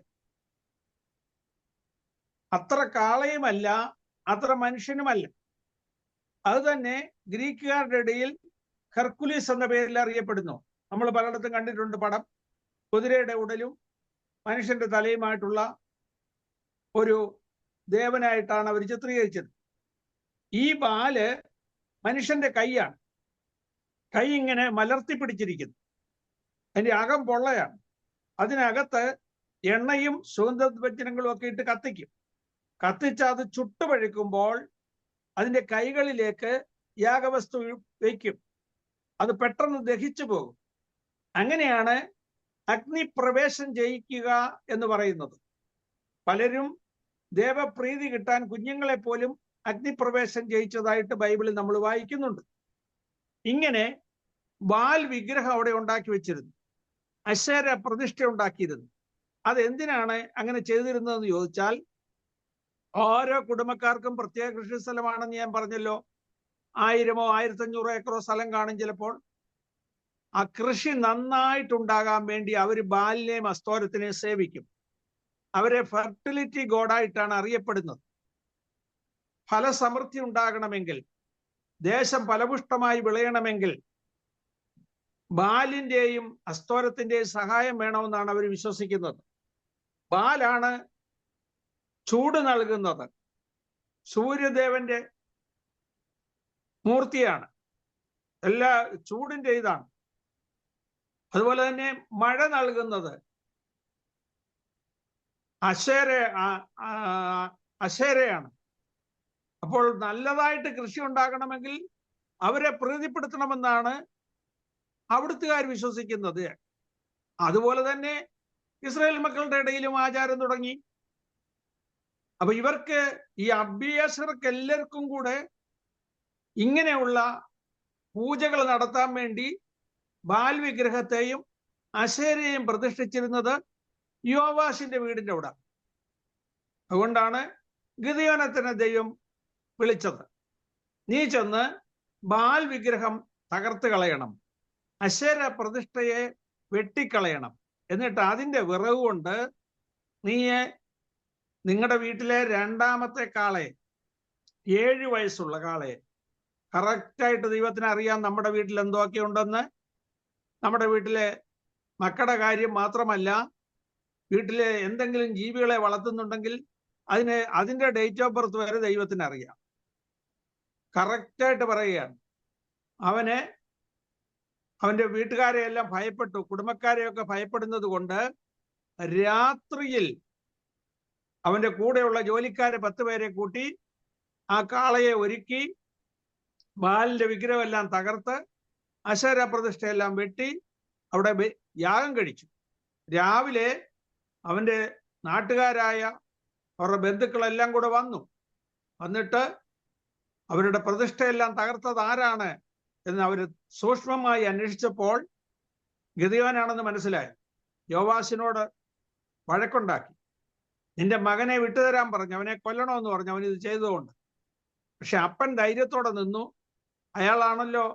അത്ര കാളയുമല്ല, അത്ര മനുഷ്യനുമല്ല. അത് തന്നെ ഗ്രീക്കുകാരുടെ ഇടയിൽ ഹെർക്കുലീസ് എന്ന പേരിൽ അറിയപ്പെടുന്നു. നമ്മൾ പലയിടത്തും കണ്ടിട്ടുണ്ട് പടം. കുതിരയുടെ ഉടലും മനുഷ്യന്റെ തലയുമായിട്ടുള്ള ഒരു ദേവനായിട്ടാണ് അവർ ചിത്രീകരിച്ചത്. ഈ ബാല് മനുഷ്യന്റെ കൈയാണ്. കൈ ഇങ്ങനെ മലർത്തി പിടിച്ചിരിക്കുന്നു. അതിന്റെ അകം പൊള്ളയാണ്. അതിനകത്ത് എണ്ണയും സുഗന്ധവ്യഞ്ജനങ്ങളും ഒക്കെ ഇട്ട് കത്തിക്കും. കത്തിച്ച് അത് ചുട്ടുപഴുക്കുമ്പോൾ അതിന്റെ കൈകളിലേക്ക് യാഗവസ്തു വയ്ക്കും. അത് പെട്ടെന്ന് ദഹിച്ചു പോകും. അങ്ങനെയാണ് അഗ്നിപ്രവേശം ചെയ്യിക്കുക എന്ന് പറയുന്നത്. പലരും ദേവപ്രീതി കിട്ടാൻ കുഞ്ഞുങ്ങളെ പോലും അഗ്നിപ്രവേശം ചെയ്യിച്ചതായിട്ട് ബൈബിളിൽ നമ്മൾ വായിക്കുന്നുണ്ട്. ഇങ്ങനെ ബാൽ വിഗ്രഹം അവിടെ ഉണ്ടാക്കി വെച്ചിരുന്നു. അശേര പ്രതിഷ്ഠ ഉണ്ടാക്കിയിരുന്നു. അതെന്തിനാണ് അങ്ങനെ ചെയ്തിരുന്നതെന്ന് ചോദിച്ചാൽ, ഓരോ കുടുംബക്കാർക്കും പ്രത്യേക കൃഷി സ്ഥലമാണെന്ന് ഞാൻ പറഞ്ഞല്ലോ. 1000 1500 ഏക്കറോ സ്ഥലം കാണും ചിലപ്പോൾ. ആ കൃഷി നന്നായിട്ടുണ്ടാകാൻ വേണ്ടി അവർ ബാലിനെയും അസ്തോരത്തിനെയും സേവിക്കും. അവരെ ഫെർട്ടിലിറ്റി ഗോഡായിട്ടാണ് അറിയപ്പെടുന്നത്. ഫലസമൃദ്ധി ഉണ്ടാകണമെങ്കിൽ, ദേശം ഫലപുഷ്ടമായി വിളയണമെങ്കിൽ ബാലിന്റെയും അസ്തോരത്തിന്റെയും സഹായം വേണമെന്നാണ് അവർ വിശ്വസിക്കുന്നത്. ബാലാണ് ചൂട് നൽകുന്നത്. സൂര്യദേവന്റെ മൂർത്തിയാണ്. എല്ലാ ചൂടിന്റെ ഇതാണ്. അതുപോലെ തന്നെ മഴ നൽകുന്നത് അശേരയാണ്. അപ്പോൾ നല്ലതായിട്ട് കൃഷി ഉണ്ടാകണമെങ്കിൽ അവരെ പ്രീതിപ്പെടുത്തണമെന്നാണ് അവിടുത്തുകാർ വിശ്വസിക്കുന്നത്. അതുപോലെ തന്നെ ഇസ്രായേൽ മക്കളുടെ ഇടയിലും ആചാരം തുടങ്ങി. അപ്പൊ ഇവർക്ക്, ഈ അബിയേസർക്ക് എല്ലാവർക്കും കൂടെ ഇങ്ങനെയുള്ള പൂജകൾ നടത്താൻ വേണ്ടി ബാൽ വിഗ്രഹത്തെയും അശേരയെയും പ്രതിഷ്ഠിച്ചിരുന്നത് യോവാശിന്റെ വീടിന്റെ അവിടെ. അതുകൊണ്ടാണ് ഗിദെയോനെ ദൈവം വിളിച്ചത്, നീ ചെന്ന് ബാൽ വിഗ്രഹം തകർത്ത് കളയണം, അശേര പ്രതിഷ്ഠയെ വെട്ടിക്കളയണം, എന്നിട്ട് അതിന്റെ വിറവ് കൊണ്ട് നീ നിങ്ങളുടെ വീട്ടിലെ രണ്ടാമത്തെ കാളയെ, 7 വയസ്സുള്ള കാളയെ, കറക്റ്റായിട്ട് ദൈവത്തിന് അറിയാം നമ്മുടെ വീട്ടിൽ എന്തൊക്കെ ഉണ്ടെന്ന്. നമ്മുടെ വീട്ടിലെ മക്കളുടെ കാര്യം മാത്രമല്ല, വീട്ടിലെ എന്തെങ്കിലും ജീവികളെ വളർത്തുന്നുണ്ടെങ്കിൽ അതിന്റെ ഡേറ്റ് ഓഫ് ബർത്ത് വരെ ദൈവത്തിന് അറിയാം. കറക്റ്റായിട്ട് പറയുകയാണ്. അവന്റെ വീട്ടുകാരെ എല്ലാം ഭയപ്പെട്ടു, കുടുംബക്കാരെയൊക്കെ ഭയപ്പെടുന്നത് കൊണ്ട് രാത്രിയിൽ അവന്റെ കൂടെയുള്ള ജോലിക്കാരെ 10 പേരെ കൂട്ടി ആ കാളയെ ഒരുക്കി ബാലിന്റെ വിഗ്രഹമെല്ലാം തകർത്ത് അശേര പ്രതിഷ്ഠയെല്ലാം വെട്ടി അവിടെ യാഗം കഴിച്ചു. രാവിലെ അവന്റെ നാട്ടുകാരായ അവരുടെ ബന്ധുക്കളെല്ലാം കൂടെ വന്നിട്ട് അവരുടെ പ്രതിഷ്ഠയെല്ലാം തകർത്തത് ആരാണ് എന്ന് അവർ സൂക്ഷ്മമായി അന്വേഷിച്ചപ്പോൾ ഗിദെയോനാണെന്ന് മനസ്സിലായി. യോവാശിനോട് വഴക്കുണ്ടാക്കി. നിന്റെ മകനെ വിട്ടുതരാൻ പറഞ്ഞു, അവനെ കൊല്ലണമെന്ന് പറഞ്ഞു, അവൻ ഇത് ചെയ്തതുകൊണ്ട്. പക്ഷെ അപ്പൻ ധൈര്യത്തോടെ നിന്നു. അയാളാണല്ലോ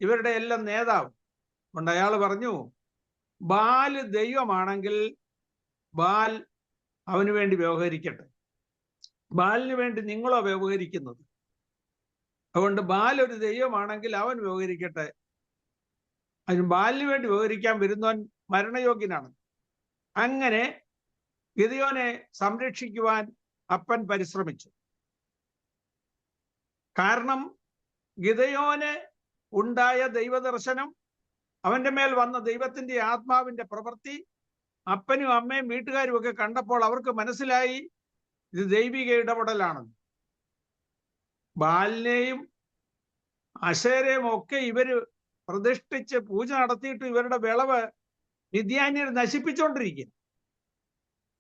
ഇവരുടെ എല്ലാം നേതാവ്. അതുകൊണ്ട് അയാൾ പറഞ്ഞു, ബാല് ദൈവമാണെങ്കിൽ ബാൽ അവന് വേണ്ടി വ്യവഹരിക്കട്ടെ. ബാലിന് വേണ്ടി നിങ്ങളോ വ്യവഹരിക്കുന്നത്? അതുകൊണ്ട് ബാൽ ഒരു ദൈവമാണെങ്കിൽ അവൻ വ്യവഹരിക്കട്ടെ. അതിന് ബാലിന് വേണ്ടി വ്യവഹരിക്കാൻ വരുന്നവൻ മരണയോഗ്യനാണ്. അങ്ങനെ ഗിദെയോനെ സംരക്ഷിക്കുവാൻ അപ്പൻ പരിശ്രമിച്ചു. കാരണം ഗിദെയോന് ഉണ്ടായ ദൈവദർശനം, അവന്റെ മേൽ വന്ന ദൈവത്തിന്റെ ആത്മാവിന്റെ പ്രവൃത്തി അപ്പനും അമ്മയും വീട്ടുകാരും ഒക്കെ കണ്ടപ്പോൾ അവർക്ക് മനസ്സിലായി ഇത് ദൈവിക ഇടപെടലാണെന്ന്. ബാലിനെയും അശേരയും ഒക്കെ ഇവര് പ്രതിഷ്ഠിച്ച് പൂജ നടത്തിയിട്ട് ഇവരുടെ വിളവ് മിദ്യാന്യർ നശിപ്പിച്ചുകൊണ്ടിരിക്കുന്നു.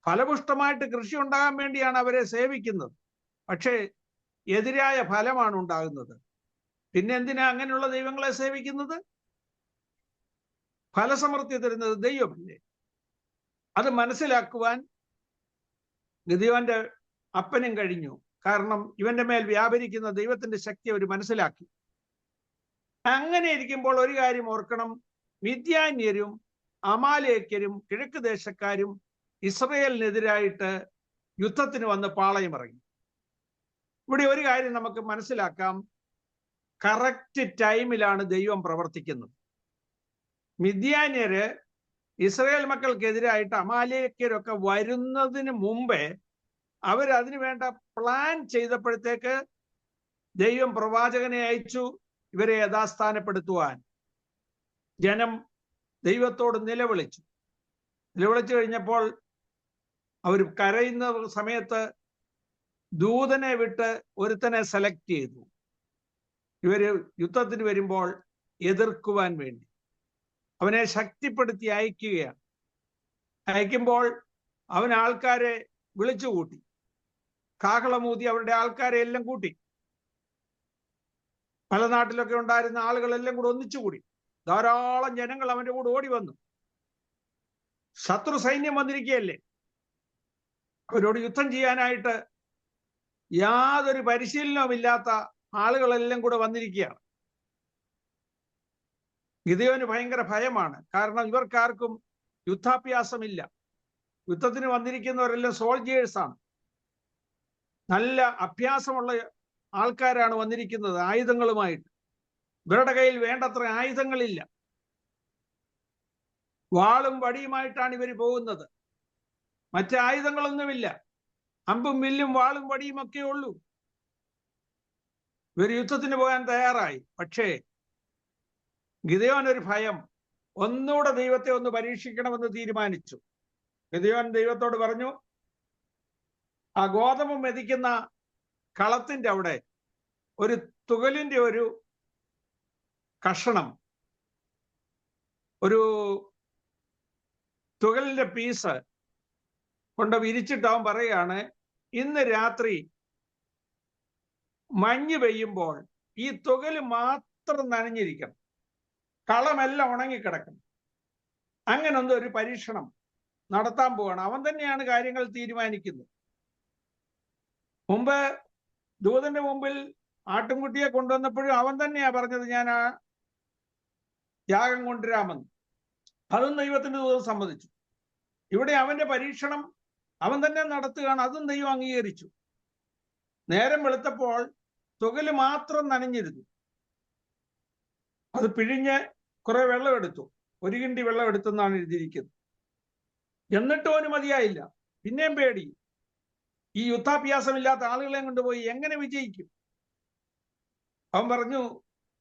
ഫലപുഷ്ടമായിട്ട് കൃഷി ഉണ്ടാകാൻ വേണ്ടിയാണ് അവരെ സേവിക്കുന്നത്. പക്ഷേ എതിരായ ഫലമാണ് ഉണ്ടാകുന്നത്. പിന്നെ എന്തിനാ അങ്ങനെയുള്ള ദൈവങ്ങളെ സേവിക്കുന്നത്? ഫലസമൃദ്ധി തരുന്നത് ദൈവമല്ലേ? അത് മനസ്സിലാക്കുവാൻ ഗിദെയോന്റെ അപ്പനും കഴിഞ്ഞു. കാരണം ഇവന്റെ മേൽ വ്യാപരിക്കുന്ന ദൈവത്തിന്റെ ശക്തി അവർ മനസ്സിലാക്കി. അങ്ങനെ ഇരിക്കുമ്പോൾ ഒരു കാര്യം ഓർക്കണം, മിദ്യാന്യരും അമാലേക്യരും കിഴക്ക് ദേശക്കാരും ഇസ്രയേലിനെതിരായിട്ട് യുദ്ധത്തിന് വന്ന് പാളയമിറങ്ങി. ഇവിടെ ഒരു കാര്യം നമുക്ക് മനസ്സിലാക്കാം, കറക്റ്റ് ടൈമിലാണ് ദൈവം പ്രവർത്തിക്കുന്നത്. മിദ്യാന്യര് ഇസ്രയേൽ മക്കൾക്കെതിരായിട്ട് അമാലേക്യരൊക്കെ വരുന്നതിന് മുമ്പേ അവരതിനു വേണ്ട പ്ലാൻ ചെയ്തപ്പോഴത്തേക്ക് ദൈവം പ്രവാചകനെ അയച്ചു ഇവരെ യഥാസ്ഥാനപ്പെടുത്തുവാൻ. ജനം ദൈവത്തോട് നിലവിളിച്ചു കഴിഞ്ഞപ്പോൾ അവർ കരയുന്ന സമയത്ത് ദൂതനെ വിട്ട് ഒരുത്തനെ സെലക്ട് ചെയ്തു. ഇവര് യുദ്ധത്തിന് വരുമ്പോൾ എതിർക്കുവാൻ വേണ്ടി അവനെ ശക്തിപ്പെടുത്തി അയക്കുകയാണ്. അയക്കുമ്പോൾ അവൻ ആൾക്കാരെ വിളിച്ചുകൂട്ടി, കാഹളമൂതി അവരുടെ ആൾക്കാരെ എല്ലാം കൂട്ടി. പല നാട്ടിലൊക്കെ ഉണ്ടായിരുന്ന ആളുകളെല്ലാം കൂടെ ഒന്നിച്ചുകൂടി. ധാരാളം ജനങ്ങൾ അവന്റെ കൂടെ ഓടി വന്നു. ശത്രു സൈന്യം വന്നിരിക്കുകയല്ലേ, അവരോട് യുദ്ധം ചെയ്യാനായിട്ട് യാതൊരു പരിശീലനവുമില്ലാത്ത ആളുകളെല്ലാം കൂടെ വന്നിരിക്കുകയാണ്. ഗിദെയോന് ഭയങ്കര ഭയമാണ്. കാരണം ഇവർക്കാർക്കും യുദ്ധാഭ്യാസമില്ല. യുദ്ധത്തിന് വന്നിരിക്കുന്നവരെല്ലാം സോൾജിയേഴ്സാണ്. നല്ല അഭ്യാസമുള്ള ആൾക്കാരാണ് വന്നിരിക്കുന്നത് ആയുധങ്ങളുമായിട്ട്. ഇവരുടെ കയ്യിൽ വേണ്ടത്ര ആയുധങ്ങളില്ല. വാളും വടിയുമായിട്ടാണ് ഇവർ പോകുന്നത്. മറ്റ് ആയുധങ്ങളൊന്നുമില്ല. അമ്പും വില്ലും വാളും വടിയും ഒക്കെ ഉള്ളൂ. ഇവർ യുദ്ധത്തിന് പോകാൻ തയ്യാറായി. പക്ഷേ ഗിദെയോൻ ഒരു ഭയം, ഒന്നുകൂടെ ദൈവത്തെ ഒന്ന് പരീക്ഷിക്കണമെന്ന് തീരുമാനിച്ചു. ഗിദെയോൻ ദൈവത്തോട് പറഞ്ഞു, ആ ഗോതമ്പ് മെതിക്കുന്ന കളത്തിന്റെ അവിടെ ഒരു തുകലിന്റെ ഒരു കഷണം, ഒരു തുകലിന്റെ പീസ് കൊണ്ട് വിരിച്ചിട്ട് അവൻ പറയാണ്, ഇന്ന് രാത്രി മഞ്ഞ് പെയ്യുമ്പോൾ ഈ തുകല് മാത്രം നനഞ്ഞിരിക്കണം, കളമെല്ലാം ഉണങ്ങിക്കിടക്കണം. അങ്ങനൊന്നും ഒരു പരീക്ഷണം നടത്താൻ പോവാണ്. അവൻ തന്നെയാണ് കാര്യങ്ങൾ തീരുമാനിക്കുന്നത്. മുമ്പ് ദൂതന്റെ മുമ്പിൽ ആട്ടിൻകുട്ടിയെ കൊണ്ടുവന്നപ്പോഴും അവൻ തന്നെയാ പറഞ്ഞത്, ഞാൻ ആ യാഗം കൊണ്ടുവരാമെന്ന്. അതും ദൈവത്തിന്റെ ദൂതൻ സമ്മതിച്ചു. ഇവിടെ അവന്റെ പരീക്ഷണം അവൻ തന്നെ നടത്തുകയാണ്. അതും ദൈവം അംഗീകരിച്ചു. നേരം വെളുത്തപ്പോൾ തുകല് മാത്രം നനഞ്ഞിരുന്നു. അത് പിഴിഞ്ഞ് കുറെ വെള്ളം എടുത്തു. 1 കിണ്ടി വെള്ളം എടുത്തെന്നാണ് എഴുതിയിരിക്കുന്നത്. എന്നിട്ടും അവന് മതിയായില്ല. പിന്നെയും പേടി. ഈ യുദ്ധാഭ്യാസമില്ലാത്ത ആളുകളെ കൊണ്ടുപോയി എങ്ങനെ വിജയിക്കും? അവൻ പറഞ്ഞു,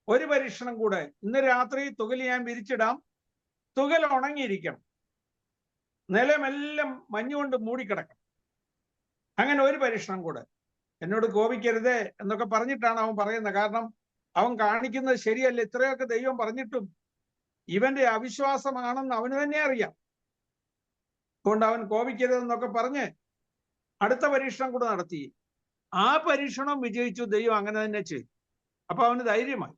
ഒരു പരീക്ഷണം കൂടെ, ഇന്ന് രാത്രി തുകല് ഞാൻ വിരിച്ചിടാം, തുകൽ ഉണങ്ങിയിരിക്കണം, നിലമെല്ലാം മഞ്ഞുകൊണ്ട് മൂടിക്കിടക്കണം. അങ്ങനെ ഒരു പരീക്ഷണം കൂടെ. എന്നോട് കോപിക്കരുതേ എന്നൊക്കെ പറഞ്ഞിട്ടാണ് അവൻ പറയുന്നത്. കാരണം അവൻ കാണിക്കുന്നത് ശരിയല്ല. ഇത്രയൊക്കെ ദൈവം പറഞ്ഞിട്ടും ഇവന്റെ അവിശ്വാസമാണെന്ന് അവന് തന്നെ അറിയാം. അതുകൊണ്ട് അവൻ കോപിക്കരുതെന്നൊക്കെ പറഞ്ഞ് അടുത്ത പരീക്ഷണം കൂടെ നടത്തി. ആ പരീക്ഷണം വിജയിച്ചു. ദൈവം അങ്ങനെ തന്നെ ചെയ്തു. അപ്പൊ അവന് ധൈര്യമായി.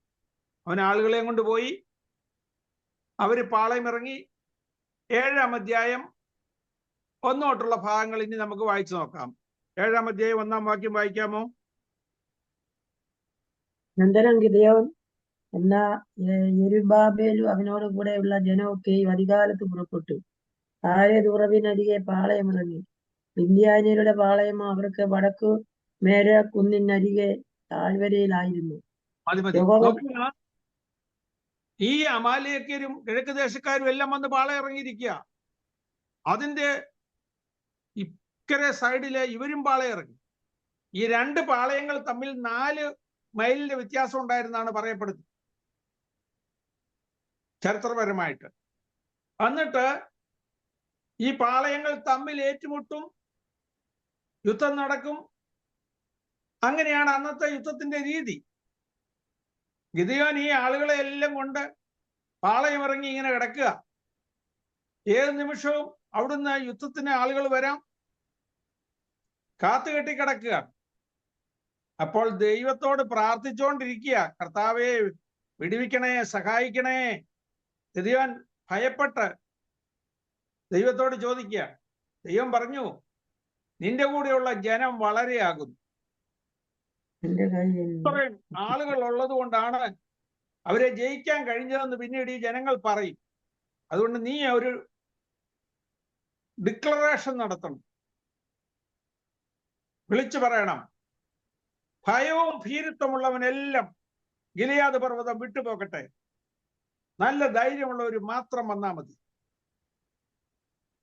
അവൻ ആളുകളെയും കൊണ്ടുപോയി. അവര് പാളയമിറങ്ങി. 7-ാം അധ്യായം 1 തൊട്ടുള്ള ഭാഗങ്ങൾ ഇനി നമുക്ക് വായിച്ചു നോക്കാം. 7-ാം അധ്യായം 1-ാം വാക്യം വായിക്കാമോ? അനന്തരം ഗിദെയോൻ എന്ന യെരുബ്ബാബേലും അവനോട് കൂടെയുള്ള ജനമൊക്കെയും അധികാലത്ത് പുറപ്പെട്ടു. ഹാരേദ് ഉറവിനരികെ പാളയമിറങ്ങി. മിദ്യാന്യരുടെ പാളയം അവർക്ക് വടക്കു മേര കുന്നിനരികെ താഴ്വരയിലായിരുന്നു. ഈ അമാലേക്യരും കിഴക്ക് ദേശക്കാരും എല്ലാം വന്ന് പാളയം ഇറങ്ങിയിരിക്കുക. അതിന്റെ ഇക്കരെ സൈഡില് ഇവരും പാളയം ഇറങ്ങി. ഈ 2 പാളയങ്ങൾ തമ്മിൽ 4 മൈലിന്റെ വ്യത്യാസം ഉണ്ടായിരുന്നാണ് പറയപ്പെടുന്നത് ചരിത്രപരമായിട്ട്. എന്നിട്ട് ഈ പാളയങ്ങൾ തമ്മിൽ ഏറ്റുമുട്ടും, യുദ്ധം നടക്കും. അങ്ങനെയാണ് അന്നത്തെ യുദ്ധത്തിന്റെ രീതി. ഗിദെയോൻ ഈ ആളുകളെ എല്ലാം കൊണ്ട് പാളയം ഇറങ്ങി ഇങ്ങനെ കിടക്കുക. ഏത് നിമിഷവും അവിടുന്ന് യുദ്ധത്തിന് ആളുകൾ വരാം, കാത്തുകെട്ടി കിടക്കുക. അപ്പോൾ ദൈവത്തോട് പ്രാർത്ഥിച്ചുകൊണ്ടിരിക്കുക, കർത്താവേ വിടുവിക്കണേ, സഹായിക്കണേ. ഗിദെയോൻ ഭയപ്പെട്ട് ദൈവത്തോട് ചോദിക്കുക. ദൈവം പറഞ്ഞു, നിന്റെ കൂടെയുള്ള ജനം വളരെയാകുന്നു. ഇത്രയും ആളുകൾ ഉള്ളത് കൊണ്ടാണ് അവരെ ജയിക്കാൻ കഴിഞ്ഞതെന്ന് പിന്നീട് ഈ ജനങ്ങൾ പറയും. അതുകൊണ്ട് നീ ഒരു ഡിക്ലറേഷൻ നടത്തണം, വിളിച്ചു പറയണം. ഭയവും ഭീരുത്വമുള്ളവനെല്ലാം ഗിലെയാദ് പർവ്വതം വിട്ടുപോകട്ടെ, നല്ല ധൈര്യമുള്ളവർ മാത്രം വന്നാൽ മതി.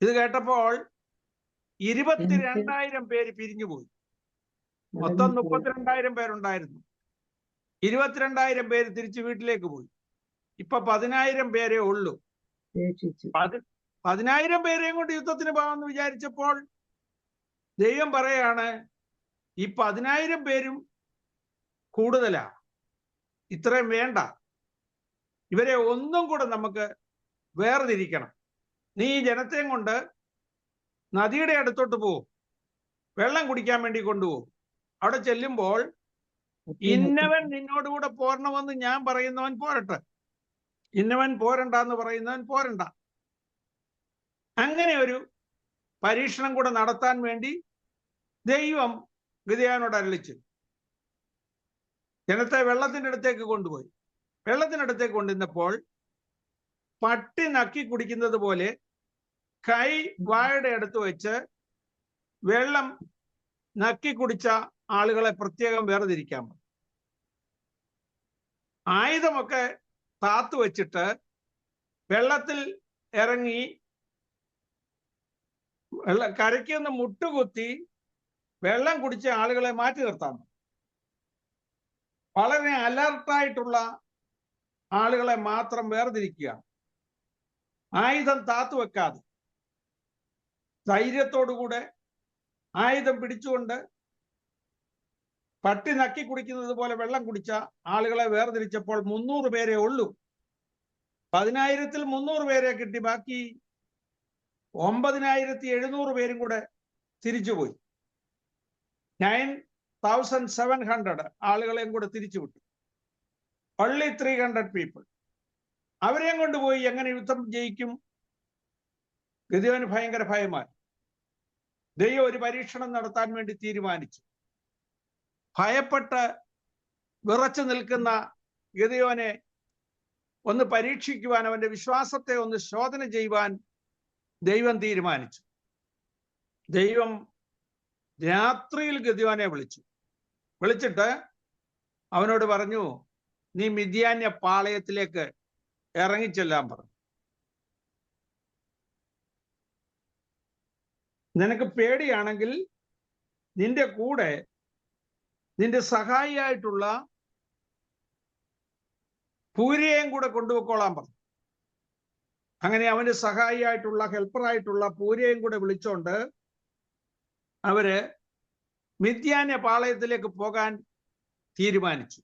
ഇത് കേട്ടപ്പോൾ 22,000 പേര് പിരിഞ്ഞുപോയി. മൊത്തം 32,000 പേരുണ്ടായിരുന്നു. 22,000 പേര് തിരിച്ച് വീട്ടിലേക്ക് പോയി. ഇപ്പൊ 10,000 പേരേ ഉള്ളൂ. 10,000 പേരെയും കൊണ്ട് യുദ്ധത്തിന് പോകാമെന്ന് വിചാരിച്ചപ്പോൾ ദൈവം പറയാണ്, ഈ 10,000 പേരും കൂടുതലാ, ഇത്രയും വേണ്ട, ഇവരെ ഒന്നും കൂടെ നമുക്ക് വേർതിരിക്കണം. നീ ഈ ജനത്തെയും കൊണ്ട് നദിയുടെ അടുത്തോട്ട് പോകും, വെള്ളം കുടിക്കാൻ വേണ്ടി കൊണ്ടുപോകും. അവിടെ ചെല്ലുമ്പോൾ ഇന്നവൻ നിന്നോടുകൂടെ പോരണമെന്ന് ഞാൻ പറയുന്നവൻ പോരട്ടെ, ഇന്നവൻ പോരണ്ടെന്ന് പറയുന്നവൻ പോരണ്ട. അങ്ങനെ ഒരു പരീക്ഷണം കൂടെ നടത്താൻ വേണ്ടി ദൈവം ഗിദെയോനോട് അരുളിച്ചു. ജനത്തെ വെള്ളത്തിന്റെ അടുത്തേക്ക് കൊണ്ടുപോയി. വെള്ളത്തിനടുത്തേക്ക് കൊണ്ടുവന്നപ്പോൾ പട്ടി നക്കി കുടിക്കുന്നത് പോലെ കൈ വായുടെ അടുത്ത് വെച്ച് വെള്ളം നക്കി കുടിച്ച ആളുകളെ പ്രത്യേകം വേർതിരിക്കാൻ പറ്റും. ആയുധമൊക്കെ താത്തു വെച്ചിട്ട് വെള്ളത്തിൽ ഇറങ്ങി കരയ്ക്കൊന്ന് മുട്ടുകുത്തി വെള്ളം കുടിച്ച ആളുകളെ മാറ്റി നിർത്താൻ. വളരെ അലർട്ടായിട്ടുള്ള ആളുകളെ മാത്രം വേർതിരിക്കുക. ആയുധം താത്തു വെക്കാതെ ധൈര്യത്തോടുകൂടെ ആയുധം പിടിച്ചുകൊണ്ട് പട്ടി നക്കി കുടിക്കുന്നത് പോലെ വെള്ളം കുടിച്ച ആളുകളെ വേർതിരിച്ചപ്പോൾ 300 പേരെ ഉള്ളൂ. 10,000-ൽ 300 പേരെ കിട്ടി. ബാക്കി 9,700 പേരും കൂടെ തിരിച്ചുപോയി. 9,700 ആളുകളെയും കൂടെ തിരിച്ചുവിട്ടു. only 300 people. അവരെയും കൊണ്ടുപോയി എങ്ങനെ യുദ്ധം ജയിക്കും? ഗിദെയോന് ഭയങ്കര ഭയമായി. ദൈവം ഒരു പരീക്ഷണം നടത്താൻ വേണ്ടി തീരുമാനിച്ചു. ഭയപ്പെട്ട് വിറച്ചു നിൽക്കുന്ന ഗിദെയോനെ ഒന്ന് പരീക്ഷിക്കുവാൻ, അവന്റെ വിശ്വാസത്തെ ഒന്ന് ശോധന ചെയ്യുവാൻ ദൈവം തീരുമാനിച്ചു. ദൈവം രാത്രിയിൽ ഗിദെയോനെ വിളിച്ചിട്ട് അവനോട് പറഞ്ഞു, നീ മിദ്യാന്യ പാളയത്തിലേക്ക് ഇറങ്ങിച്ചെല്ലാൻ പറഞ്ഞു. നിനക്ക് പേടിയാണെങ്കിൽ നിന്റെ കൂടെ നിന്റെ സഹായിയായിട്ടുള്ള പൂരയെയും കൂടെ കൊണ്ടുപോയിക്കോളാൻ പറഞ്ഞു. അങ്ങനെ അവന്റെ സഹായിയായിട്ടുള്ള ഹെൽപ്പറായിട്ടുള്ള പൂരയെയും കൂടെ വിളിച്ചോണ്ട് അവര് മിദ്യാന്യ പാളയത്തിലേക്ക് പോകാൻ തീരുമാനിച്ചു.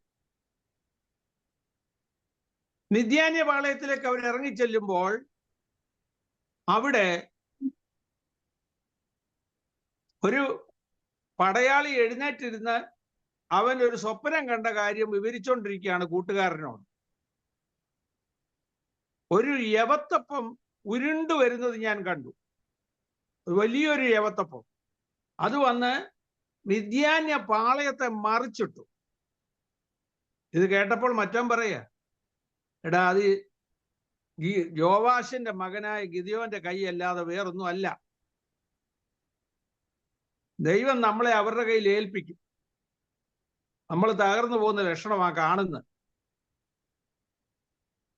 മിദ്യാന്യ പാളയത്തിലേക്ക് അവർ ഇറങ്ങിച്ചെല്ലുമ്പോൾ അവിടെ ഒരു പടയാളി എഴുന്നേറ്റിരുന്ന് അവൻ ഒരു സ്വപ്നം കണ്ട കാര്യം വിവരിച്ചുകൊണ്ടിരിക്കുകയാണ് കൂട്ടുകാരനോട്. ഒരു യവത്തപ്പം ഉരുണ്ടു വരുന്നത് ഞാൻ കണ്ടു, വലിയൊരു യവത്തപ്പം. അത് വന്ന് മിദ്യാന്യ പാളയത്തെ മറിച്ചിട്ടു. ഇത് കേട്ടപ്പോൾ മറ്റവൻ പറയാ, എടാ അത് യോവാശിന്റെ മകനായ ഗിദെയോന്റെ കൈ അല്ലാതെ വേറൊന്നും അല്ല. ദൈവം നമ്മളെ അവരുടെ കയ്യിൽ ഏൽപ്പിക്കും. നമ്മൾ തകർന്നു പോകുന്ന ലക്ഷണമാ കാണുന്നത്.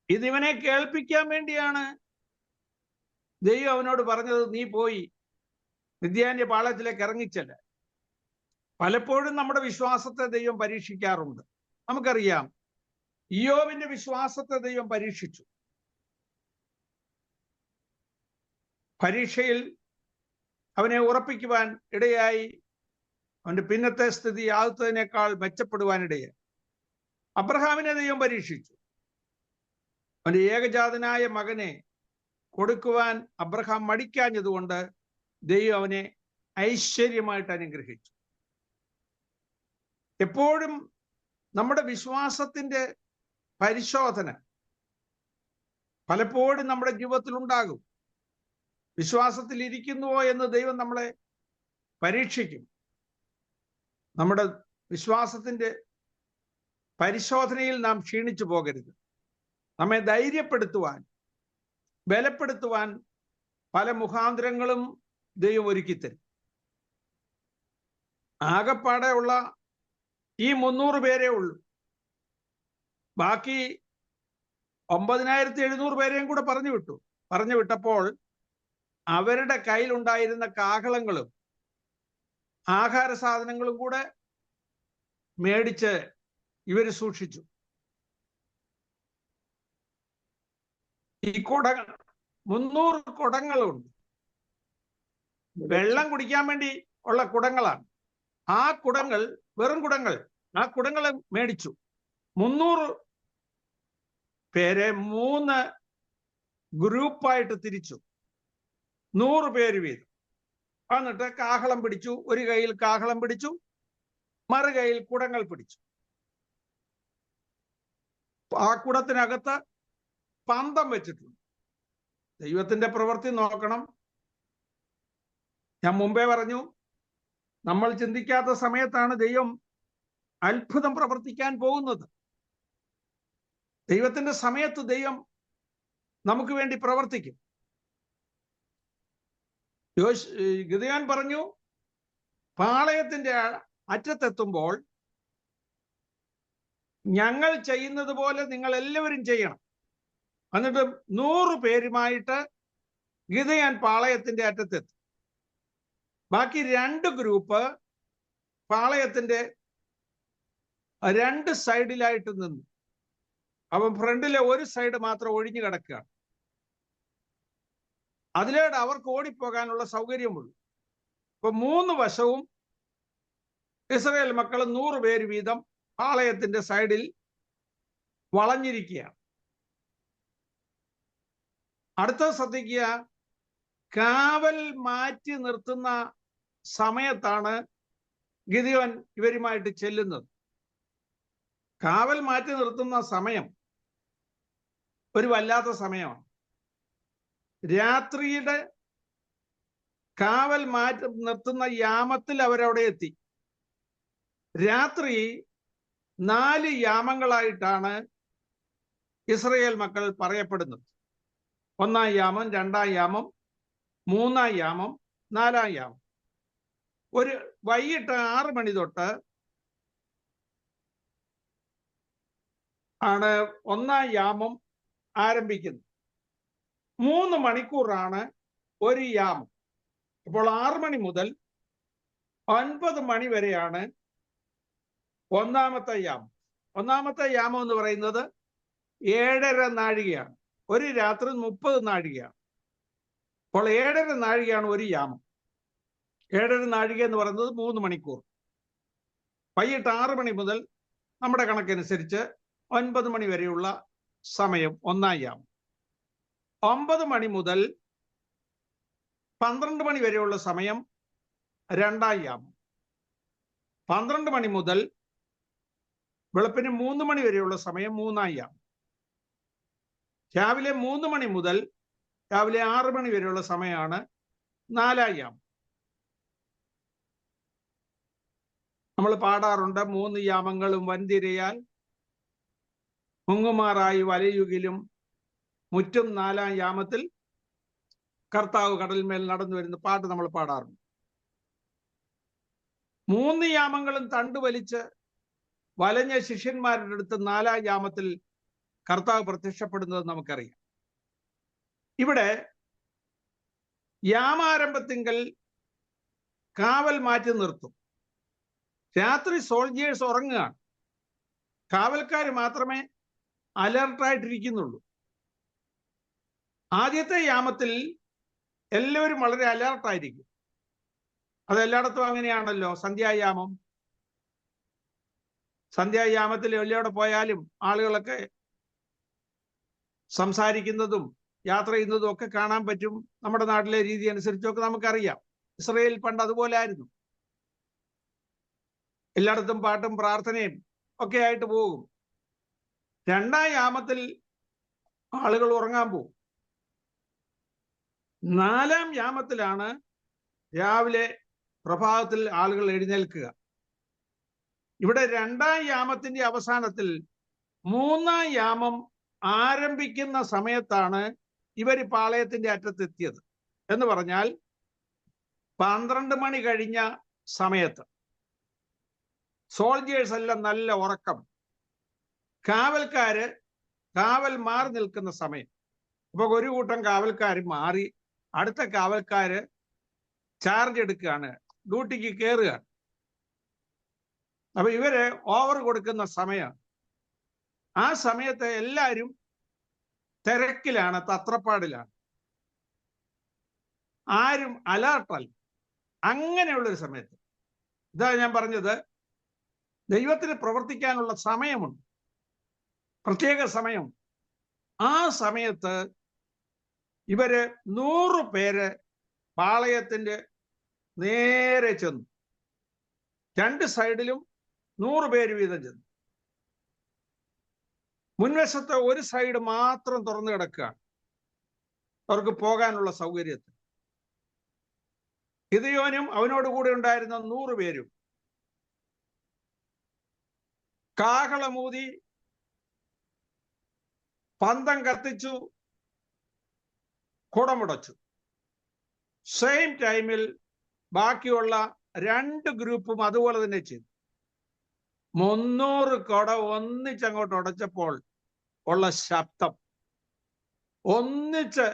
ഇതിവനെ കേൾപ്പിക്കാൻ വേണ്ടിയാണ് ദൈവം അവനോട് പറഞ്ഞത്, നീ പോയി മിദ്യാന്യ പാളയത്തിലേക്ക് ഇറങ്ങിച്ചല്ല. പലപ്പോഴും നമ്മുടെ വിശ്വാസത്തെ ദൈവം പരീക്ഷിക്കാറുണ്ട്. നമുക്കറിയാം, ഇയ്യോബിന്റെ വിശ്വാസത്തെ ദൈവം പരീക്ഷിച്ചു. പരീക്ഷയിൽ അവനെ ഉറപ്പിക്കുവാൻ ഇടയായി. അവന്റെ പിന്നത്തെ സ്ഥിതി ആദ്യത്തേതിനേക്കാൾ മെച്ചപ്പെടുവാനിടയായി. അബ്രഹാമിനെ ദൈവം പരീക്ഷിച്ചു. അവന്റെ ഏകജാതനായ മകനെ കൊടുക്കുവാൻ അബ്രഹാം മടിക്കാഞ്ഞതുകൊണ്ട് ദൈവം അവനെ ഐശ്വര്യമായിട്ട് അനുഗ്രഹിച്ചു. എപ്പോഴും നമ്മുടെ വിശ്വാസത്തിന്റെ പരിശോധന പലപ്പോഴും നമ്മുടെ ജീവിതത്തിൽ ഉണ്ടാകും. വിശ്വാസത്തിൽ ഇരിക്കുന്നുവോ എന്ന് ദൈവം നമ്മളെ പരീക്ഷിക്കും. നമ്മുടെ വിശ്വാസത്തിന്റെ പരിശോധനയിൽ നാം ക്ഷീണിച്ചു പോകരുത്. നമ്മെ ധൈര്യപ്പെടുത്തുവാൻ, ബലപ്പെടുത്തുവാൻ പല മുഖാന്തരങ്ങളും ദൈവം ഒരുക്കിത്തരും. ആകപ്പാടെ ഉള്ള ഈ 300 പേരേ ഉള്ളൂ. ബാക്കി 9,700 പേരെയും കൂടെ പറഞ്ഞു വിട്ടപ്പോൾ അവരുടെ കയ്യിലുണ്ടായിരുന്ന കാഹളങ്ങളും ആഹാര സാധനങ്ങളും കൂടെ മേടിച്ച് ഇവര് സൂക്ഷിച്ചു. ഈ 300 കുടങ്ങളുണ്ട്. വെള്ളം കുടിക്കാൻ വേണ്ടി ഉള്ള കുടങ്ങളാണ്. ആ കുടങ്ങൾ വെറും കുടങ്ങൾ. ആ കുടങ്ങൾ മേടിച്ചു. 300 പേരെ 3 ഗ്രൂപ്പായിട്ട് തിരിച്ചു. 100 പേര് വീതം. എന്നിട്ട് കാഹളം പിടിച്ചു. ഒരു കൈയിൽ കാഹളം പിടിച്ചു, മറു കൈയിൽ കുടങ്ങൾ പിടിച്ചു. ആ കുടത്തിനകത്ത് പന്തം വെച്ചിട്ടുണ്ട്. ദൈവത്തിന്റെ പ്രവൃത്തി നോക്കണം. ഞാൻ മുമ്പേ പറഞ്ഞു, നമ്മൾ ചിന്തിക്കാത്ത സമയത്താണ് ദൈവം അത്ഭുതം പ്രവർത്തിക്കാൻ പോകുന്നത്. ദൈവത്തിന്റെ സമയത്ത് ദൈവം നമുക്ക് വേണ്ടി പ്രവർത്തിക്കും. ഗിദെയോൻ പറഞ്ഞു, പാളയത്തിന്റെ അറ്റത്തെത്തുമ്പോൾ ഞങ്ങൾ ചെയ്യുന്നത് പോലെ നിങ്ങൾ എല്ലാവരും ചെയ്യണം. എന്നിട്ട് 100 പേരുമായിട്ട് ഗിദെയോൻ പാളയത്തിന്റെ അറ്റത്തെത്തി. ബാക്കി 2 ഗ്രൂപ്പ് പാളയത്തിന്റെ 2 സൈഡിലായിട്ട് നിന്നു. അവൻ ഫ്രണ്ടിലെ ഒരു സൈഡ് മാത്രം ഒഴിഞ്ഞു കിടക്കുകയാണ്. അതിലൂടെ അവർക്ക് ഓടിപ്പോകാനുള്ള സൗകര്യമുള്ളൂ. ഇപ്പൊ 3 വശവും ഇസ്രായേൽ മക്കൾ 100 പേര് വീതം പാളയത്തിന്റെ സൈഡിൽ വളഞ്ഞിരിക്കുകയാണ്. അടുത്ത ശ്രദ്ധിക്കുക, കാവൽ മാറ്റി നിർത്തുന്ന സമയത്താണ് ഗിദെയോൻ ഇവരുമായിട്ട് ചെല്ലുന്നത്. കാവൽ മാറ്റി നിർത്തുന്ന സമയം ഒരു വല്ലാത്ത സമയമാണ്. രാത്രിയുടെ കാവൽ മാറ്റി നിർത്തുന്ന യാമത്തിൽ അവരവിടെ എത്തി. രാത്രി 4 യാമങ്ങളായിട്ടാണ് ഇസ്രായേൽ മക്കൾ പറയപ്പെടുന്നത്. 1-ാം യാമം, 2-ാം യാമം, 3-ാം യാമം, 4-ാം യാമം. ഒരു വൈകിട്ട് 6 മണി തൊട്ട് ആണ് 1-ാം യാമം ആരംഭിക്കുന്നത്. 3 മണിക്കൂറാണ് ഒരു യാമം. അപ്പോൾ 6 മണി മുതൽ 9 മണി വരെയാണ് 1-ാമത്തെ യാമം. 1-ാമത്തെ യാമം എന്ന് പറയുന്നത് 7.5 നാഴികയാണ്. ഒരു രാത്രി 30 നാഴികയാണ്. അപ്പോൾ 7.5 നാഴികയാണ് ഒരു യാമം. 7.5 നാഴിക എന്ന് പറയുന്നത് 3 മണിക്കൂർ. വൈകിട്ട് 6 മണി മുതൽ നമ്മുടെ കണക്കനുസരിച്ച് 9 മണി വരെയുള്ള സമയം 1-ാം യാമം. 9 മണി മുതൽ 12 മണി വരെയുള്ള സമയം 2-ാം യാമം. 12 മണി മുതൽ വെളുപ്പിന് 3 മണി വരെയുള്ള സമയം 3-ാം യാമം. രാവിലെ 3 മണി മുതൽ രാവിലെ 6 മണി വരെയുള്ള സമയമാണ് 4-ാം യാമം. നമ്മൾ പാടാറുണ്ട്, 3 യാമങ്ങളും വൻതിരയാൽ മുങ്ങുമാറായി വലയുകിലും മുറ്റും 4-ാം യാമത്തിൽ കർത്താവ് കടലിന്മേൽ നടന്നു വരുന്ന പാട്ട് നമ്മൾ പാടാറുണ്ട്. 3 യാമങ്ങളും തണ്ടു വലിച്ച് വലഞ്ഞ ശിഷ്യന്മാരുടെ അടുത്ത് 4-ാം യാമത്തിൽ കർത്താവ് പ്രത്യക്ഷപ്പെടുന്നത് നമുക്കറിയാം. ഇവിടെ യാമാരംഭത്തിങ്കൽ കാവൽ മാറ്റി നിർത്തും. രാത്രി സോൾജിയേഴ്സ് ഉറങ്ങുകയാണ്. കാവൽക്കാർ മാത്രമേ അലർട്ടായിട്ടിരിക്കുന്നുള്ളൂ. ആദ്യത്തെ യാമത്തിൽ എല്ലാവരും വളരെ അലർട്ടായിരിക്കും. അതെല്ലായിടത്തും അങ്ങനെയാണല്ലോ. സന്ധ്യായാമത്തിൽ എവിടെ പോയാലും ആളുകളൊക്കെ സംസാരിക്കുന്നതും യാത്ര ചെയ്യുന്നതും ഒക്കെ കാണാൻ പറ്റും. നമ്മുടെ നാട്ടിലെ രീതി അനുസരിച്ചൊക്കെ നമുക്കറിയാം. ഇസ്രായേൽ പണ്ട് അതുപോലെ ആയിരുന്നു. എല്ലായിടത്തും പാട്ടും പ്രാർത്ഥനയും ഒക്കെ ആയിട്ട് പോകും. 2-ാം യാമത്തിൽ ആളുകൾ ഉറങ്ങാൻ പോകും. 4-ാം യാമത്തിലാണ് രാവിലെ പ്രഭാതത്തിൽ ആളുകൾ എഴുന്നേൽക്കുക. ഇവിടെ 2-ാം യാമത്തിന്റെ അവസാനത്തിൽ 3-ാം യാമം ആരംഭിക്കുന്ന സമയത്താണ് ഇവർ പാളയത്തിന്റെ അറ്റത്തെത്തിയത്. എന്ന് പറഞ്ഞാൽ 12 മണി കഴിഞ്ഞ സമയത്ത് സോൾജിയേഴ്സ് എല്ലാം നല്ല ഉറക്കം. കാവൽ മാറി നിൽക്കുന്ന സമയം. അപ്പൊ ഒരു കൂട്ടം കാവൽക്കാർ മാറി അടുത്ത കാവൽക്കാര് ചാർജ് എടുക്കുകയാണ്, ഡ്യൂട്ടിക്ക് കയറുകയാണ്. അപ്പൊ ഇവര് ഓവർ കൊടുക്കുന്ന സമയം. ആ സമയത്ത് എല്ലാവരും തിരക്കിലാണ്, തത്രപ്പാടിലാണ്, ആരും അലേർട്ടല്ല. അങ്ങനെയുള്ളൊരു സമയത്ത്, ഇതാ ഞാൻ പറഞ്ഞത്, ദൈവത്തിന് പ്രവർത്തിക്കാനുള്ള സമയമുണ്ട്, പ്രത്യേക സമയം. ആ സമയത്ത് ഇവര് 100 പേര് പാളയത്തിന്റെ നേരെ ചെന്നു. 2 സൈഡിലും 100 പേര് വീതം ചെന്നു. മുൻവശത്തെ ഒരു സൈഡ് മാത്രം തുറന്നു കിടക്കുകയാണ് അവർക്ക് പോകാനുള്ള സൗകര്യത്തിൽ. ഗിദെയോനും അവനോട് കൂടെ ഉണ്ടായിരുന്ന 100 പേരും കാഹളമൂതി, പന്തം കത്തിച്ചു, കുടമുടച്ചു. സെയിം ടൈമിൽ ബാക്കിയുള്ള 2 ഗ്രൂപ്പും അതുപോലെ തന്നെ ചെയ്തു. 300 കുട ഒന്നിച്ചങ്ങോട്ട് ഉടച്ചപ്പോൾ ഉള്ള ശബ്ദം, ഒന്നിച്ച്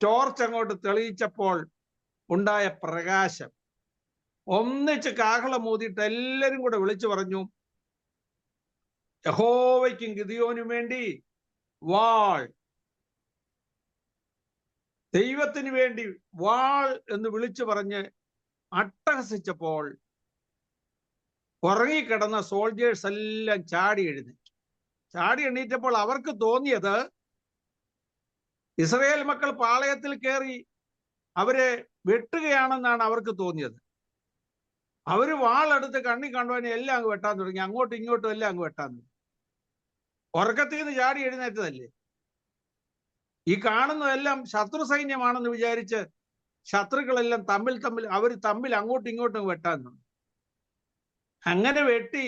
ടോർച്ച് അങ്ങോട്ട് തെളിയിച്ചപ്പോൾ ഉണ്ടായ പ്രകാശം, ഒന്നിച്ച് കാഹളം ഊതിയിട്ട് എല്ലാവരും കൂടെ വിളിച്ചു പറഞ്ഞു, യഹോവയ്ക്കും ഗിദെയോനും വേണ്ടി വാൾ, ദൈവത്തിന് വേണ്ടി വാൾ എന്ന് വിളിച്ചു പറഞ്ഞ് അട്ടഹസിച്ചപ്പോൾ ഉറങ്ങിക്കിടന്ന സോൾജേഴ്സ് എല്ലാം ചാടി എണീറ്റപ്പോൾ അവർക്ക് തോന്നിയത് ഇസ്രായേൽ മക്കൾ പാളയത്തിൽ കയറി അവരെ വെട്ടുകയാണെന്നാണ് അവർക്ക് തോന്നിയത്. അവര് വാളെടുത്ത് കണ്ണി കണ്ടവനെ എല്ലാം അങ്ങ് വെട്ടാൻ തുടങ്ങി, അങ്ങോട്ടും ഇങ്ങോട്ടും എല്ലാം അങ്ങ് വെട്ടാൻ തുടങ്ങി. ഉറക്കത്തിൽ നിന്ന് ചാടി എഴുന്നേറ്റതല്ലേ. ഈ കാണുന്നതെല്ലാം ശത്രു സൈന്യമാണെന്ന് വിചാരിച്ച് ശത്രുക്കളെല്ലാം തമ്മിൽ അങ്ങോട്ടും ഇങ്ങോട്ടും വെട്ടാൻ തുടങ്ങി. അങ്ങനെ വെട്ടി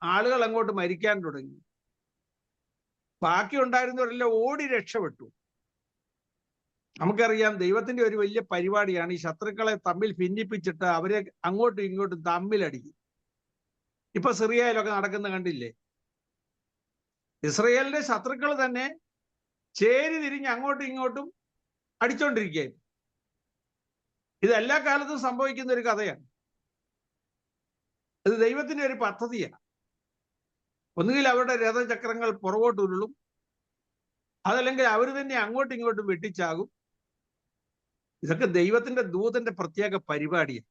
ആളുകൾ അങ്ങോട്ട് മരിക്കാൻ തുടങ്ങി. ബാക്കി ഉണ്ടായിരുന്നവരെല്ലാം ഓടി രക്ഷപ്പെട്ടു. നമുക്കറിയാം, ദൈവത്തിന്റെ ഒരു വലിയ പരിപാടിയാണ് ഈ ശത്രുക്കളെ തമ്മിൽ ഭിന്നിപ്പിച്ചിട്ട് അവരെ അങ്ങോട്ടും ഇങ്ങോട്ടും തമ്മിലടിക്കും. ഇപ്പൊ സിറിയയിലൊക്കെ നടക്കുന്ന കണ്ടില്ലേ? ഇസ്രയേലിന്റെ ശത്രുക്കൾ തന്നെ ചേരി തിരിഞ്ഞ് അങ്ങോട്ടും ഇങ്ങോട്ടും അടിച്ചോണ്ടിരിക്കുകയായിരുന്നു. ഇത് എല്ലാ കാലത്തും സംഭവിക്കുന്ന ഒരു കഥയാണ്. ഇത് ദൈവത്തിന്റെ ഒരു പദ്ധതിയാണ്. ഒന്നുകിൽ അവരുടെ രഥചക്രങ്ങൾ പുറകോട്ട് ഉരുളും, അതല്ലെങ്കിൽ അവർ തന്നെ അങ്ങോട്ടും ഇങ്ങോട്ടും വെട്ടിച്ചാകും. ഇതൊക്കെ ദൈവത്തിന്റെ ദൂതന്റെ പ്രത്യേക പരിപാടിയാണ്.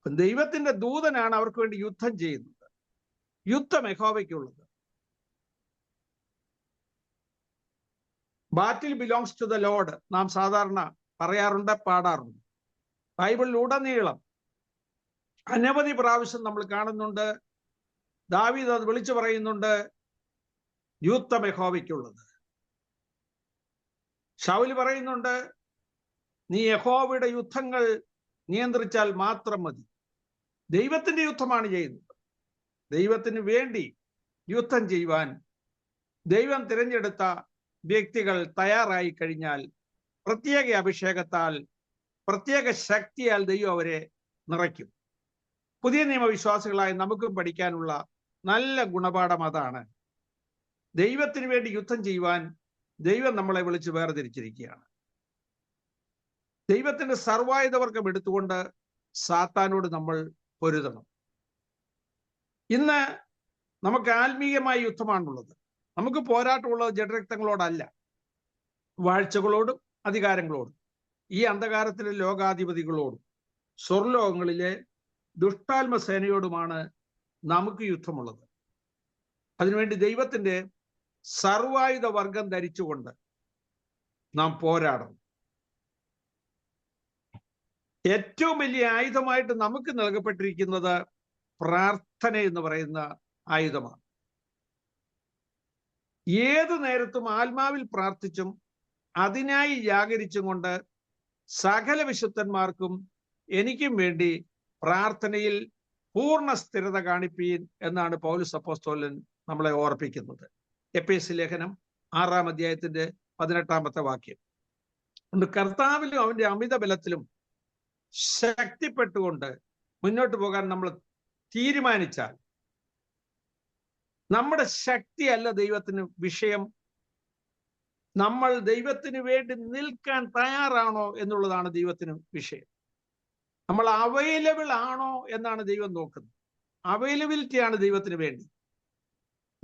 ദൈവത്തിന്റെ ദൂതനാണ് അവർക്ക് വേണ്ടി യുദ്ധം ചെയ്യുന്നത്. യുദ്ധം യഹോവയ്ക്കുള്ളത്. Battle belongs to the Lord നാം സാധാരണ പറയാറുണ്ട്, പാടാറുണ്ട്. ബൈബിളിലുടനീളം അനവധി പ്രാവശ്യം നമ്മൾ കാണുന്നുണ്ട്. ദാവീദ് അത് വിളിച്ചു പറയുന്നുണ്ട്, യുദ്ധം യഹോവയ്ക്കുള്ളത്. ശൗല് പറയുന്നുണ്ട്, നീ യഹോവയുടെ യുദ്ധങ്ങൾ നിയന്ത്രിച്ചാൽ മാത്രം മതി. ദൈവത്തിന്റെ യുദ്ധമാണ് ചെയ്യുന്നത്. ദൈവത്തിന് വേണ്ടി യുദ്ധം ചെയ്യുവാൻ ദൈവം തിരഞ്ഞെടുത്ത വ്യക്തികൾ തയ്യാറായി കഴിഞ്ഞാൽ പ്രത്യേക അഭിഷേകത്താൽ, പ്രത്യേക ശക്തിയാൽ ദൈവം അവരെ നിറയ്ക്കും. പുതിയ നിയമവിശ്വാസികളായി നമുക്കും പഠിക്കാനുള്ള നല്ല ഗുണപാഠം അതാണ്. ദൈവത്തിന് വേണ്ടി യുദ്ധം ചെയ്യുവാൻ ദൈവം നമ്മളെ വിളിച്ച് വേർതിരിച്ചിരിക്കുകയാണ്. ദൈവത്തിന്റെ സർവായുധവർഗം എടുത്തുകൊണ്ട് സാത്താനോട് നമ്മൾ പൊരുതണം. ഇന്ന് നമുക്ക് ആത്മീയമായ യുദ്ധമാണുള്ളത്. നമുക്ക് പോരാട്ടമുള്ളത് ജഡരക്തങ്ങളോടല്ല, വാഴ്ചകളോടും അധികാരങ്ങളോടും, ഈ അന്ധകാരത്തിലെ ലോകാധിപതികളോടും സ്വർലോകങ്ങളിലെ ദുഷ്ടാത്മസേനയോടുമാണ് നമുക്ക് യുദ്ധമുള്ളത്. അതിനുവേണ്ടി ദൈവത്തിന്റെ സർവായുധ വർഗം ധരിച്ചുകൊണ്ട് നാം പോരാടണം. ഏറ്റവും വലിയ ആയുധമായിട്ട് നമുക്ക് നൽകപ്പെട്ടിരിക്കുന്നത് പ്രാർത്ഥന എന്ന് പറയുന്ന ആയുധമാണ്. ഏതു നേരത്തും ആത്മാവിൽ പ്രാർത്ഥിച്ചും അതിനായി ജാഗരിച്ചും കൊണ്ട് സകല വിശുദ്ധന്മാർക്കും എനിക്കും വേണ്ടി പ്രാർത്ഥനയിൽ പൂർണ്ണ സ്ഥിരത കാണിപ്പീൻ എന്നാണ് പൗലോസ് അപ്പോസ്തലൻ നമ്മളെ ഓർപ്പിക്കുന്നത്. എഫേസ്യ ലേഖനം 6-ാം അധ്യായത്തിന്റെ 18-ാമത്തെ വാക്യം. കർത്താവിലും അവന്റെ അമിത ബലത്തിലും ശക്തിപ്പെട്ടുകൊണ്ട് മുന്നോട്ട് പോകാൻ നമ്മൾ തീരുമാനിച്ചാൽ, നമ്മുടെ ശക്തിയല്ല ദൈവത്തിന് വിഷയം, നമ്മൾ ദൈവത്തിന് വേണ്ടി നിൽക്കാൻ തയ്യാറാണോ എന്നുള്ളതാണ് ദൈവത്തിന് വിഷയം. നമ്മൾ അവൈലബിൾ ആണോ എന്നാണ് ദൈവം നോക്കുന്നത്. അവൈലബിലിറ്റിയാണ് ദൈവത്തിന് വേണ്ടി.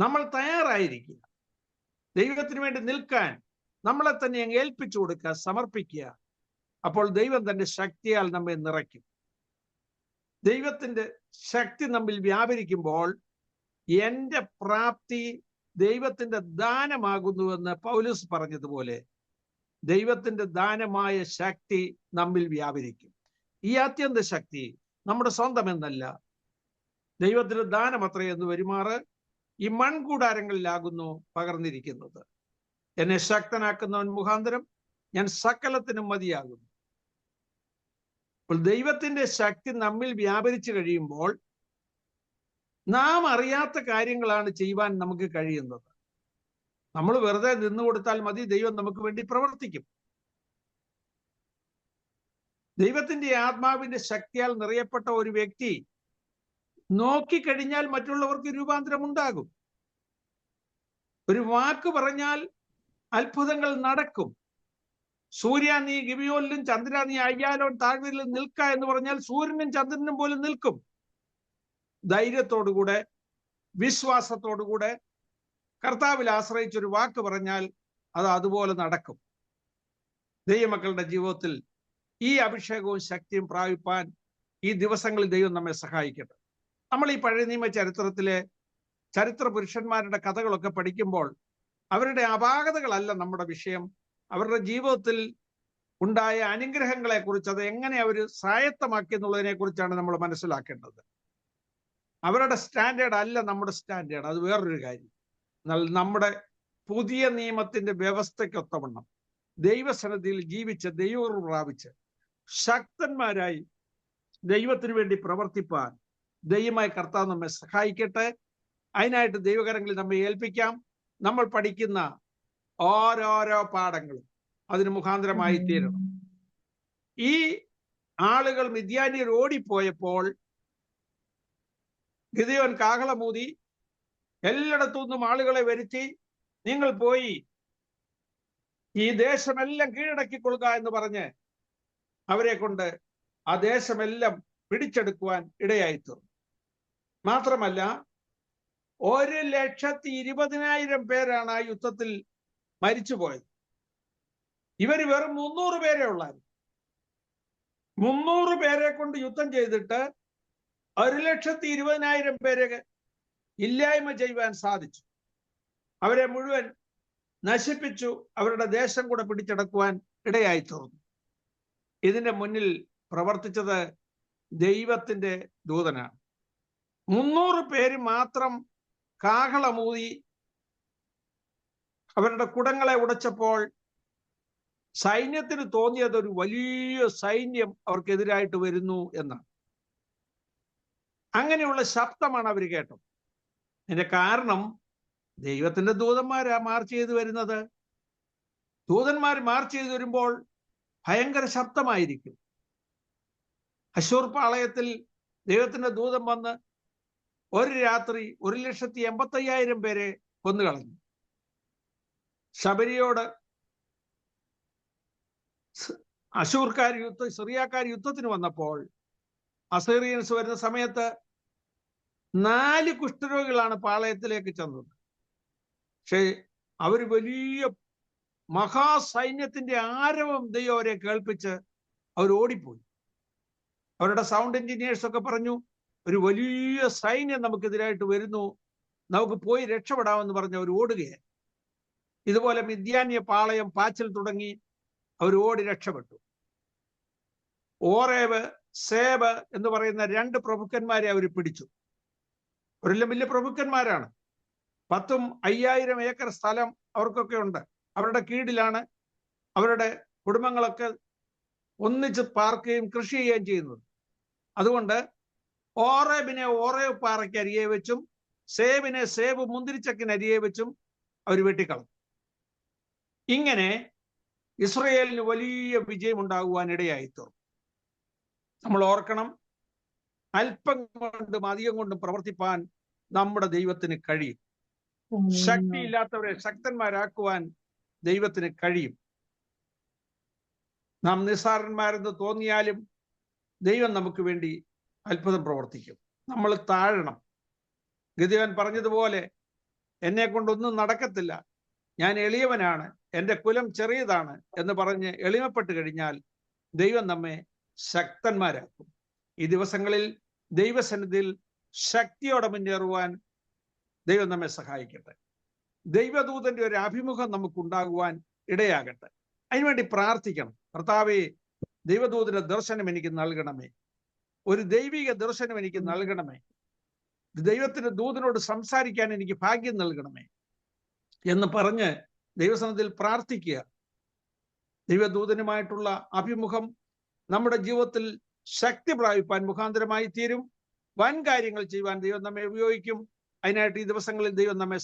നമ്മൾ തയ്യാറായിരിക്കുക. ദൈവത്തിന് വേണ്ടി നിൽക്കാൻ നമ്മളെ തന്നെ അങ്ങ് ഏൽപ്പിച്ചു കൊടുക്കുക, സമർപ്പിക്കുക. അപ്പോൾ ദൈവം തന്റെ ശക്തിയാൽ നമ്മെ നിറയ്ക്കും. ദൈവത്തിന്റെ ശക്തി നമ്മിൽ വ്യാപരിക്കുമ്പോൾ എന്റെ പ്രാപ്തി ദൈവത്തിന്റെ ദാനമാകുന്നുവെന്ന് പൗലോസ് പറഞ്ഞതുപോലെ ദൈവത്തിന്റെ ദാനമായ ശക്തി നമ്മിൽ വ്യാപരിക്കും. ഈ അത്യന്ത ശക്തി നമ്മുടെ സ്വന്തം എന്നല്ല, ദൈവത്തിന്റെ ദാനം അത്രയെന്ന് വരുമാറ് ഈ മൺകൂടാരങ്ങളിലാകുന്നു പകർന്നിരിക്കുന്നത്. എന്നെ ശക്തനാക്കുന്നവൻ മുഖാന്തരം ഞാൻ സകലത്തിനും മതിയാകുന്നു. അപ്പോൾ ദൈവത്തിന്റെ ശക്തി നമ്മിൽ വ്യാപരിച്ചു കഴിയുമ്പോൾ നാം അറിയാത്ത കാര്യങ്ങളാണ് ചെയ്യുവാൻ നമുക്ക് കഴിയുന്നത്. നമ്മൾ വെറുതെ നിന്നു കൊടുത്താൽ മതി, ദൈവം നമുക്ക് വേണ്ടി പ്രവർത്തിക്കും. ദൈവത്തിന്റെ ആത്മാവിന്റെ ശക്തിയാൽ നിറയപ്പെട്ട ഒരു വ്യക്തി നോക്കിക്കഴിഞ്ഞാൽ മറ്റുള്ളവർക്ക് രൂപാന്തരം ഉണ്ടാകും. ഒരു വാക്ക് പറഞ്ഞാൽ അത്ഭുതങ്ങൾ നടക്കും. സൂര്യ നീ ഗിബിയോനിലും ചന്ദ്ര നീ അയ്യാലോൻ താഴ്വരയിലും നിൽക്ക എന്ന് പറഞ്ഞാൽ സൂര്യനും ചന്ദ്രനും പോലും നിൽക്കും. ധൈര്യത്തോടുകൂടെ, വിശ്വാസത്തോടുകൂടെ കർത്താവിൽ ആശ്രയിച്ചൊരു വാക്ക് പറഞ്ഞാൽ അത് അതുപോലെ നടക്കും. ദൈവമക്കളുടെ ജീവിതത്തിൽ ഈ അഭിഷേകവും ശക്തിയും പ്രാപിപ്പാൻ ഈ ദിവസങ്ങളിൽ ദൈവം നമ്മെ സഹായിക്കട്ടെ. നമ്മൾ ഈ പഴയ നിയമ ചരിത്രത്തിലെ ചരിത്ര പുരുഷന്മാരുടെ കഥകളൊക്കെ പഠിക്കുമ്പോൾ അവരുടെ അപാകതകളല്ല നമ്മുടെ വിഷയം. അവരുടെ ജീവിതത്തിൽ ഉണ്ടായ അനുഗ്രഹങ്ങളെ കുറിച്ച്, അത് എങ്ങനെ അവർ സ്വായത്തമാക്കി എന്നുള്ളതിനെ കുറിച്ചാണ് നമ്മൾ മനസ്സിലാക്കേണ്ടത്. അവരുടെ സ്റ്റാൻഡേർഡ് അല്ല നമ്മുടെ സ്റ്റാൻഡേർഡ്, അത് വേറൊരു കാര്യം. എന്നാൽ നമ്മുടെ പുതിയ നിയമത്തിന്റെ വ്യവസ്ഥയ്ക്കൊത്തവണ്ണം ദൈവസന്നിധിയിൽ ജീവിച്ച് ദൈവം പ്രാപിച്ച് ശക്തന്മാരായി ദൈവത്തിന് വേണ്ടി പ്രവർത്തിപ്പാൻ ദൈവമായ കർത്താവ് നമ്മെ സഹായിക്കട്ടെ. അതിനായിട്ട് ദൈവകരങ്ങളിൽ നമ്മെ ഏൽപ്പിക്കാം. നമ്മൾ പഠിക്കുന്ന ഓരോരോ പാഠങ്ങളും അതിന് മുഖാന്തരമായി തീരണം. ഈ ആളുകൾ മിദ്യാന്യർ ഓടിപ്പോയപ്പോൾ ഗിദെയോൻ കാഹളമൂതി എല്ലായിടത്തു നിന്നും ആളുകളെ വരുത്തി, നിങ്ങൾ പോയി ഈ ദേശമെല്ലാം കീഴടക്കിക്കൊള്ളുക എന്ന് പറഞ്ഞ് അവരെ കൊണ്ട് ആ ദേശമെല്ലാം പിടിച്ചെടുക്കുവാൻ ഇടയായിത്തീർന്നു. മാത്രമല്ല 1,20,000 പേരാണ് ആ യുദ്ധത്തിൽ മരിച്ചുപോയത്. ഇവർ വെറും 300 പേരെ ഉള്ളായിരുന്നു. 300 പേരെ കൊണ്ട് യുദ്ധം ചെയ്തിട്ട് 1,20,000 പേരെ ഇല്ലായ്മ ചെയ്യുവാൻ സാധിച്ചു. അവരെ മുഴുവൻ നശിപ്പിച്ചു. അവരുടെ ദേശം കൂടെ പിടിച്ചടക്കുവാൻ ഇടയായി തീർന്നു. ഇതിന്റെ മുന്നിൽ പ്രവർത്തിച്ചത് ദൈവത്തിന്റെ ദൂതനാണ്. 300 പേര് മാത്രം കാഹളമൂതി അവരുടെ കുടങ്ങളെ ഉടച്ചപ്പോൾ സൈന്യത്തിന് തോന്നിയത് ഒരു വലിയ സൈന്യം അവർക്കെതിരായിട്ട് വരുന്നു എന്നാണ്. അങ്ങനെയുള്ള ശബ്ദമാണ് അവർ കേട്ടത്. അതിന്റെ കാരണം ദൈവത്തിന്റെ ദൂതന്മാരാ മാർച്ച് ചെയ്ത് വരുന്നത്. ദൂതന്മാർ മാർച്ച് ചെയ്ത് വരുമ്പോൾ ഭയങ്കര ശബ്ദമായിരിക്കും. അശൂർ പാളയത്തിൽ ദൈവത്തിന്റെ ദൂതൻ വന്ന് ഒരു രാത്രി 1,85,000 പേരെ കൊന്നുകളഞ്ഞു. ശബരിയോട് അശൂർക്കാർ സിറിയക്കാർ യുദ്ധത്തിന് വന്നപ്പോൾ അസീറിയൻസ് വരുന്ന സമയത്ത് 4 കുഷ്ഠരോഗികളാണ് പാളയത്തിലേക്ക് ചെന്നത്. പക്ഷേ അവർ വലിയ മഹാസൈന്യത്തിന്റെ ആരവം ദൈവം അവരെ കേൾപ്പിച്ച് അവർ ഓടിപ്പോയി. അവരുടെ സൗണ്ട് എഞ്ചിനീയേഴ്സ് ഒക്കെ പറഞ്ഞു, ഒരു വലിയ സൈന്യം നമുക്കെതിരായിട്ട് വരുന്നു, നമുക്ക് പോയി രക്ഷപ്പെടാമെന്ന് പറഞ്ഞ് അവർ ഓടുകയായി. ഇതുപോലെ മിദ്യാന്യ പാളയം പാച്ചിൽ തുടങ്ങി. അവർ ഓടി രക്ഷപ്പെട്ടു. ഓറേബ്, സേബ് എന്ന് പറയുന്ന 2 പ്രഭുക്കന്മാരെ അവർ പിടിച്ചു. അവരെല്ലാം വലിയ പ്രഭുക്കന്മാരാണ്. 10,000 ഏക്കർ സ്ഥലം അവർക്കൊക്കെ ഉണ്ട്. അവരുടെ കീഴിലാണ് അവരുടെ കുടുംബങ്ങളൊക്കെ ഒന്നിച്ച് പാർക്കുകയും കൃഷി ചെയ്യുകയും ചെയ്യുന്നത്. അതുകൊണ്ട് ഓറേബിനെ ഓറേബ് പാറയ്ക്ക് അരികെ വെച്ചും സേബിനെ സേബ് മുന്തിരിച്ചക്കിന് അരികെ വെച്ചും അവർ വെട്ടിക്കളഞ്ഞു. ഇങ്ങനെ ഇസ്രയേലിന് വലിയ വിജയം ഉണ്ടാകുവാൻ ഇടയായിത്തീർന്നു. നമ്മൾ ഓർക്കണം, അല്പം കൊണ്ടും അധികം കൊണ്ടും പ്രവർത്തിപ്പാൻ നമ്മുടെ ദൈവത്തിന് കഴിയും. ശക്തിയില്ലാത്തവരെ ശക്തന്മാരാക്കുവാൻ ദൈവത്തിന് കഴിയും. നാം നിസ്സാരന്മാരെന്ന് തോന്നിയാലും ദൈവം നമുക്ക് വേണ്ടി അത്ഭുതം പ്രവർത്തിക്കും. നമ്മൾ താഴണം. ഗിദെയോൻ പറഞ്ഞതുപോലെ എന്നെ കൊണ്ടൊന്നും നടക്കത്തില്ല, ഞാൻ എളിയവനാണ്, എൻ്റെ കുലം ചെറിയതാണ് എന്ന് പറഞ്ഞ് എളിമപ്പെട്ട് കഴിഞ്ഞാൽ ദൈവം നമ്മെ ശക്തന്മാരാക്കും. ഈ ദിവസങ്ങളിൽ ദൈവസന്നിധിയിൽ ശക്തിയോടെ മുന്നേറുവാൻ ദൈവം നമ്മെ സഹായിക്കട്ടെ. ദൈവദൂതന്റെ ഒരു അഭിമുഖം നമുക്കുണ്ടാകുവാൻ ഇടയാകട്ടെ. അതിനുവേണ്ടി പ്രാർത്ഥിക്കണം. കർത്താവേ, ദൈവദൂതന്റെ ദർശനം എനിക്ക് നൽകണമേ, ഒരു ദൈവിക ദർശനം എനിക്ക് നൽകണമേ, ദൈവത്തിന്റെ ദൂതനോട് സംസാരിക്കാൻ എനിക്ക് ഭാഗ്യം നൽകണമേ എന്ന് പറഞ്ഞ് ദൈവസന്നിധിയിൽ പ്രാർത്ഥിക്കുക. ദൈവദൂതനുമായിട്ടുള്ള അഭിമുഖം നമ്മുടെ ജീവിതത്തിൽ ശക്തി പ്രാപിപ്പാൻ മുഖാന്തരമായി തീരും. വൻ കാര്യങ്ങൾ ചെയ്യുവാൻ ദൈവം നമ്മെ ഉപയോഗിക്കും. അതിനായിട്ട് ഈ ദിവസങ്ങളിൽ ദൈവം നമ്മെ